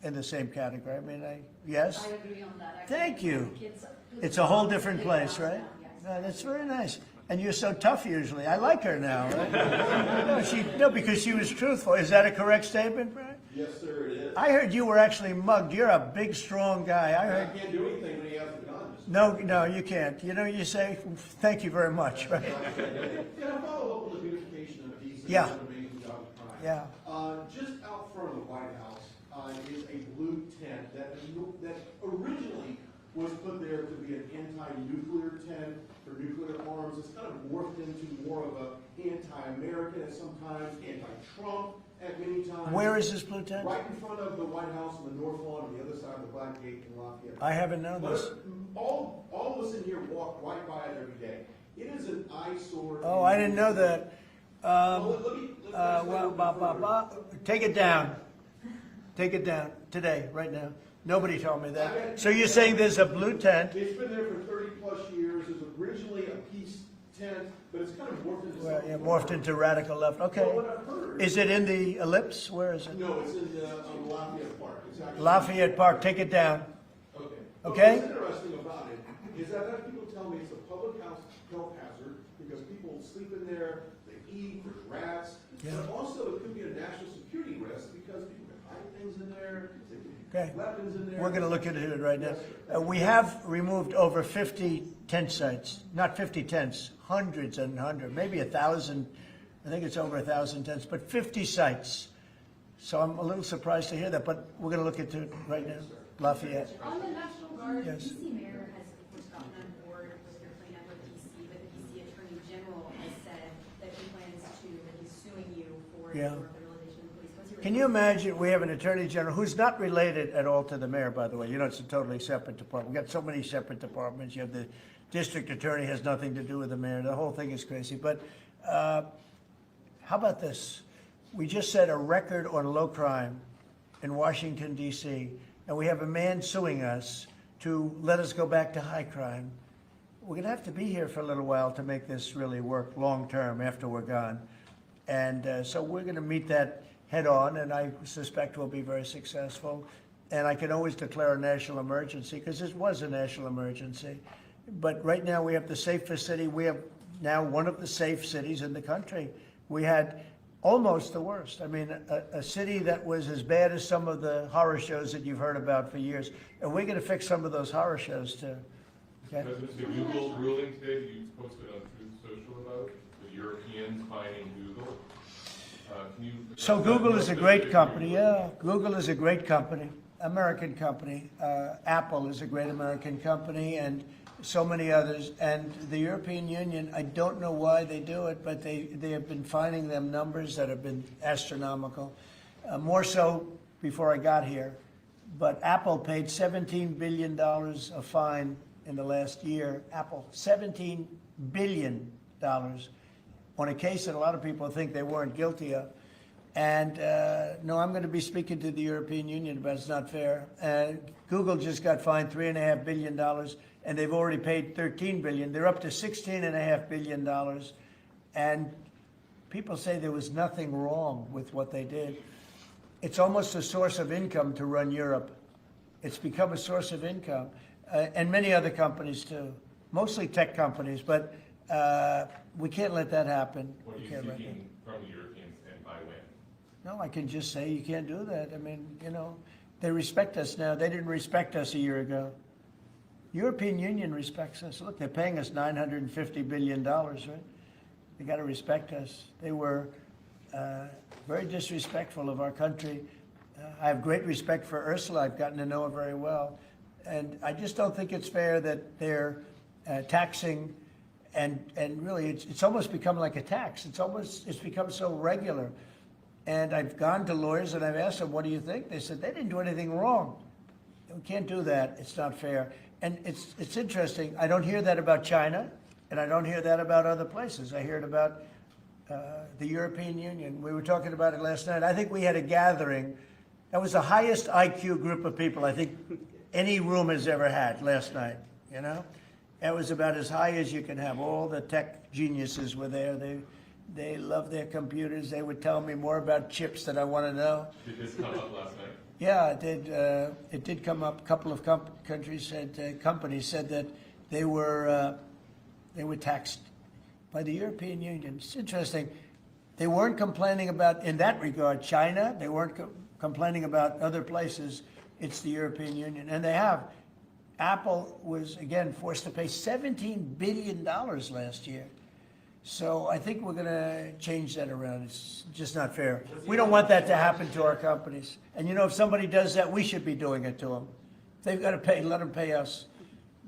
in the same category. I mean, yes? I agree on that. Thank you. Kids- It's a whole different place, right? No, that's very nice. And you're so tough usually. I like her now. Right? No, because she was truthful. Is that a correct statement, Brian? Yes, sir, it is. I heard you were actually mugged. You're a big, strong guy. I heard. I can't do anything when he has a gun. No, you can't. You know, you say, thank you very much, right? Can I follow up on the beautification of peace? Yeah. An amazing job of crime. Yeah. Just out front of the White House is a blue tent that originally was put there to be an anti-nuclear tent for nuclear arms. It's kind of morphed into more of an anti-American at sometimes, anti-Trump at many times. Where is this blue tent? Right in front of the White House on the north lawn on the other side of the Black Gate in Lafayette. I haven't known this. All of us in here walk right by it every day. It is an eyesore. Oh, I didn't know that. Take it down. Take it down today, right now. Nobody told me that. So you're saying there's a blue tent? It's been there for 30 plus years. It was originally a peace tent, but it's kind of morphed into something. Yeah, morphed into radical left. Okay. Well, what I've heard- Is it in the ellipse? Where is it? No, it's in Lafayette Park. It's actually Lafayette Park. Take it down. Okay. Okay? What's interesting about it is that I've had people tell me it's a public health hazard because people sleep in there, they eat, there's rats. Yeah. But also it could be a national security risk because people can hide things in there, they can Okay. keep weapons in there. We're going to look at it right now. Yes, sir. We have removed over 50 tent sites, not 50 tents, hundreds and hundreds, maybe 1,000. I think it's over 1,000 tents, but 50 sites. So I'm a little surprised to hear that, but we're going to look into it right now. Lafayette. On the National Guard, Yes. the DC mayor has, of course, gotten on board with your plan with DC, but the DC Attorney General has said that he plans to, that he's suing you for Yeah. your federalization of police. What's your Can you imagine, we have an attorney general who's not related at all to the mayor, by the way. You know, it's a totally separate department. We've got so many separate departments. You have the district attorney has nothing to do with the mayor. The whole thing is crazy. But how about this? We just set a record on low crime in Washington, D.C., and we have a man suing us to let us go back to high crime. We're going to have to be here for a little while to make this really work long-term after we're gone. And so we're going to meet that head-on, and I suspect we'll be very successful. And I can always declare a national emergency, because this was a national emergency. But right now, we have the safest city. We have now one of the safe cities in the country. We had almost the worst. I mean, a city that was as bad as some of the horror shows that you've heard about for years. And we're going to fix some of those horror shows, too. Okay? The Google ruling today that you posted on Truth Social about, the Europeans buying Google. Can you? So Google is a great company. Yeah, Google is a great company, American company. Apple is a great American company, and so many others. And the European Union, I don't know why they do it, but they have been finding them numbers that have been astronomical. More so before I got here. But Apple paid $17 billion a fine in the last year. Apple, $17 billion on a case that a lot of people think they weren't guilty of. And no, I'm going to be speaking to the European Union about it's not fair. Google just got fined $3.5 billion, and they've already paid $13 billion. They're up to $16.5 billion. And people say there was nothing wrong with what they did. It's almost a source of income to run Europe. It's become a source of income. And many other companies too, mostly tech companies, but we can't let that happen. What are you seeking from the Europeans and by when? No, I can just say you can't do that. I mean, you know, they respect us now. They didn't respect us a year ago. European Union respects us. Look, they're paying us $950 billion, right? They got to respect us. They were very disrespectful of our country. I have great respect for Ursula. I've gotten to know her very well. And I just don't think it's fair that they're taxing, and really, it's almost become like a tax. It's become so regular. And I've gone to lawyers and I've asked them, what do you think? They said, they didn't do anything wrong. We can't do that. It's not fair. And it's interesting. I don't hear that about China, and I don't hear that about other places. I hear it about the European Union. We were talking about it last night. I think we had a gathering. That was the highest IQ group of people I think any room has ever had last night, you know? It was about as high as you can have. All the tech geniuses were there. They love their computers. They would tell me more about chips that I want to know. Did this come up last night? Yeah, it did. It did come up. A couple of companies said that they were taxed by the European Union. It's interesting. They weren't complaining about, in that regard, China. They weren't complaining about other places. It's the European Union, and they have. Apple was again forced to pay $17 billion last year. So I think we're going to change that around. It's just not fair. We don't want that to happen to our companies. And you know, if somebody does that, we should be doing it to them. They've got to pay, let them pay us.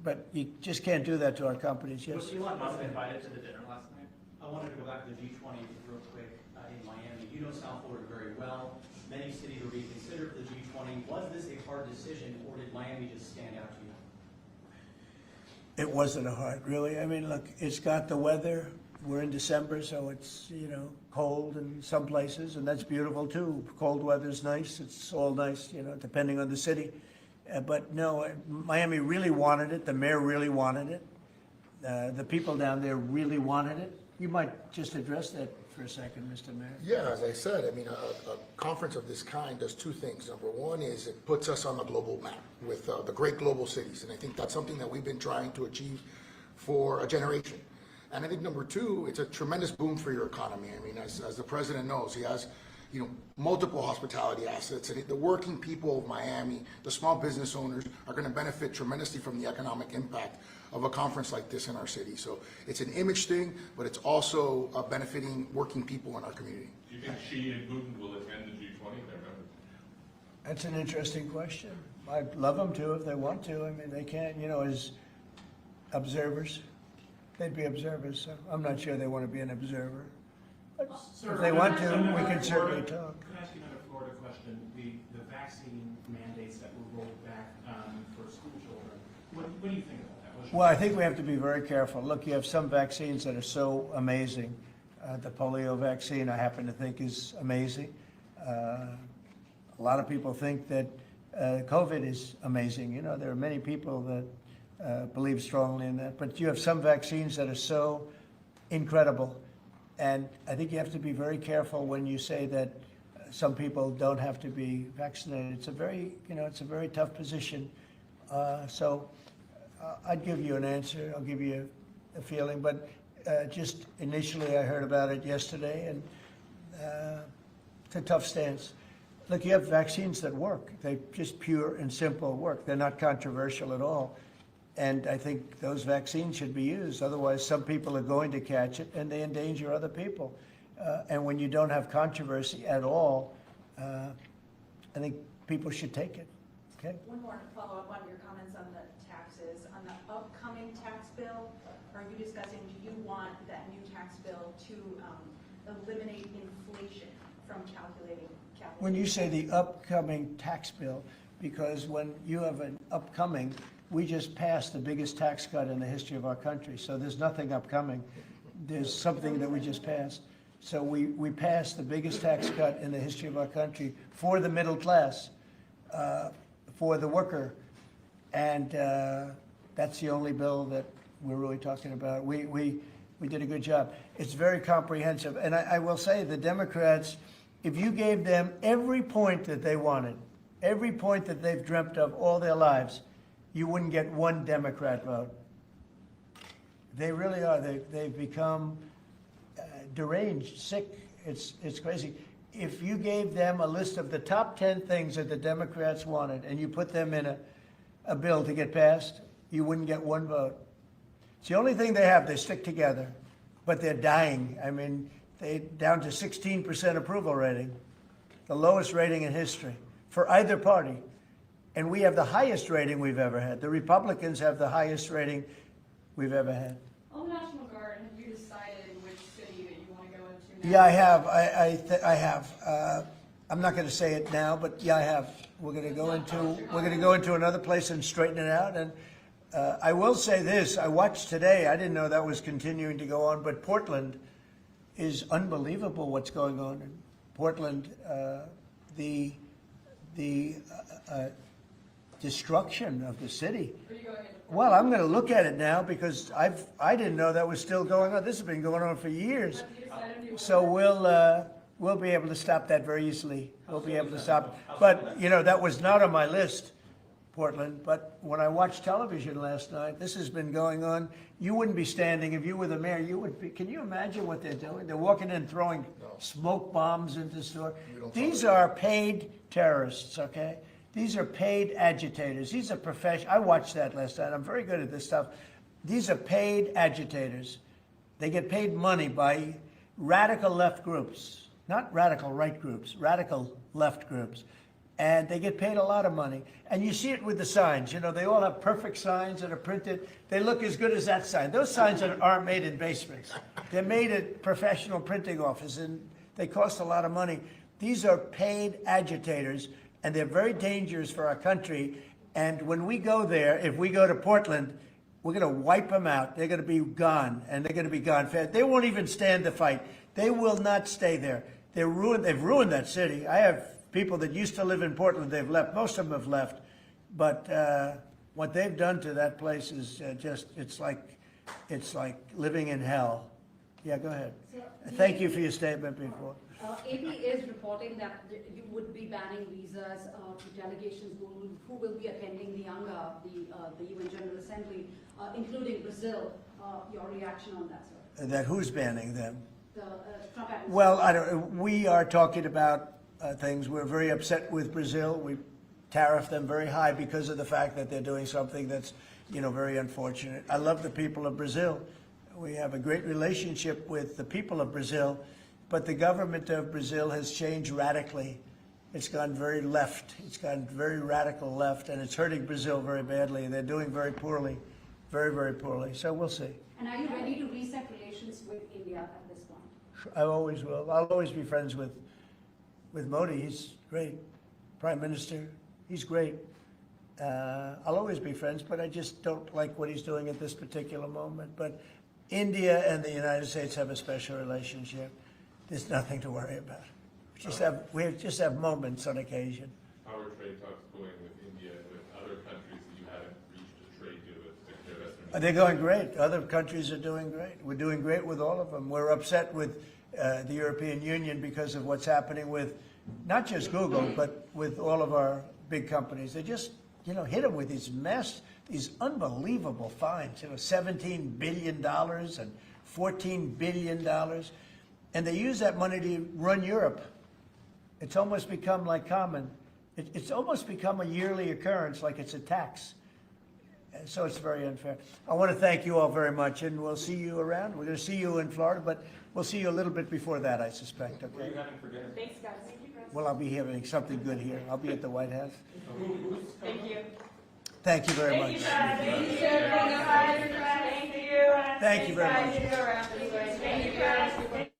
But you just can't do that to our companies, yes. Was Elon Musk invited to the dinner last night? I wanted to go back to the G20 real quick in Miami. You know South Florida very well. Many cities are being considered for the G20. Was this a hard decision, or did Miami just stand out to you? It wasn't a hard, really. I mean, look, it's got the weather. We're in December, so it's, you know, cold in some places, and that's beautiful too. Cold weather's nice. It's all nice, you know, depending on the city. But no, Miami really wanted it. The mayor really wanted it. The people down there really wanted it. You might just address that for a second, Mr. Mayor. Yeah, as I said, I mean, a conference of this kind does two things. Number one is it puts us on the global map with the great global cities, and I think that's something that we've been trying to achieve for a generation. And I think number two, it's a tremendous boom for your economy. I mean, as the president knows, he has, you know, multiple hospitality assets, and the working people of Miami, the small business owners, are going to benefit tremendously from the economic impact of a conference like this in our city. So it's an image thing, but it's also benefiting working people in our community. Do you think Xi and Putin will attend the G20? They're members. That's an interesting question. I'd love them to if they want to. I mean, they can't, you know, as observers. They'd be observers, so I'm not sure they want to be an observer. But if they want to, we can certainly talk. Can I ask you another Florida question? The vaccine mandates that were rolled back for school children. What do you think about that? Well, I think we have to be very careful. Look, you have some vaccines that are so amazing. The polio vaccine, I happen to think, is amazing. A lot of people think that COVID is amazing. You know, there are many people that believe strongly in that. But you have some vaccines that are so incredible. And I think you have to be very careful when you say that some people don't have to be vaccinated. It's a very, you know, it's a very tough position. So I'd give you an answer. I'll give you a feeling. But just initially, I heard about it yesterday, and it's a tough stance. Look, you have vaccines that work. They just pure and simple work. They're not controversial at all. And I think those vaccines should be used. Otherwise, some people are going to catch it, and they endanger other people. And when you don't have controversy at all, I think people should take it. Okay? One more follow-up on your comments on the taxes. On the upcoming tax bill, are you discussing, do you want that new tax bill to eliminate inflation from calculating capital? When you say the upcoming tax bill, because when you have an upcoming, we just passed the biggest tax cut in the history of our country, so there's nothing upcoming. There's something that we just passed. So we passed the biggest tax cut in the history of our country for the middle class, for the worker, and that's the only bill that we're really talking about. We did a good job. It's very comprehensive, and I will say the Democrats, if you gave them every point that they wanted, every point that they've dreamt of all their lives, you wouldn't get one Democrat vote. They really are. They've become deranged, sick. It's crazy. If you gave them a list of the top 10 things that the Democrats wanted and you put them in a bill to get passed, you wouldn't get one vote. It's the only thing they have. They stick together, but they're dying. I mean, they're down to 16% approval rating, the lowest rating in history for either party. And we have the highest rating we've ever had. The Republicans have the highest rating we've ever had. On National Guard, have you decided which city that you want to go into now? Yeah, I have. I have. I'm not going to say it now, but yeah, I have. We're going to go into another place and straighten it out. And I will say this: I watched today. I didn't know that was continuing to go on, but Portland is unbelievable. What's going on in Portland? The destruction of the city. Well, I'm going to look at it now because I didn't know that was still going on. This has been going on for years. So we'll be able to stop that very easily. We'll be able to stop it. But that was not on my list, Portland. But when I watched television last night, this has been going on. You wouldn't be standing if you were the mayor. You would be. Can you imagine what they're doing? They're walking in throwing smoke bombs into the store. These are paid terrorists. Okay. These are paid agitators. These are professional. I watched that last night. I'm very good at this stuff. These are paid agitators. They get paid money by radical left groups, not radical right groups, radical left groups. And they get paid a lot of money. And you see it with the signs. They all have perfect signs that are printed. They look as good as that sign. Those signs aren't made in basements. They're made at professional printing offices, and they cost a lot of money. These are paid agitators. And they're very dangerous for our country. And when we go there, if we go to Portland, we're going to wipe them out. They're going to be gone, and they're going to be gone fast. They won't even stand the fight. They will not stay there. They've ruined that city. I have people that used to live in Portland. They've left. Most of them have left. But what they've done to that place is it's like living in hell. Yeah, go ahead. Thank you for your statement before. AP is reporting that you would be banning visas to delegations who will be attending the UNGA, the UN General Assembly, including Brazil. Your reaction on that, sir? That who's banning them? The Trump administration. Well, we are talking about things. We're very upset with Brazil. We tariff them very high because of the fact that they're doing something that's, very unfortunate. I love the people of Brazil. We have a great relationship with the people of Brazil. But the government of Brazil has changed radically. It's gone very left. It's gone very radical left, and it's hurting Brazil very badly. They're doing very poorly, very, very poorly. So we'll see. And are you ready to reset relations with India at this point? I always will. I'll always be friends with Modi. He's great. Prime Minister, he's great. I'll always be friends, but I just don't like what he's doing at this particular moment. But India and the United States have a special relationship. There's nothing to worry about. We just have moments on occasion. How are trade talks going with India and with other countries that you haven't reached a trade deal with, particularly Western? They're going great. Other countries are doing great. We're doing great with all of them. We're upset with the European Union because of what's happening with not just Google, but with all of our big companies. They just, hit them with these unbelievable fines. $17 billion and $14 billion. And they use that money to run Europe. It's almost become like common. It's almost become a yearly occurrence, like it's a tax. So it's very unfair. I want to thank you all very much, and we'll see you around. We're going to see you in Florida, but we'll see you a little bit before that, I suspect. Okay? What are you having for dinner? Thanks, guys. Thank you, President. Well, I'll be having something good here. I'll be at the White House. Thank you. Thank you very much. Thank you, Thank you. Thank you very much. Thank you.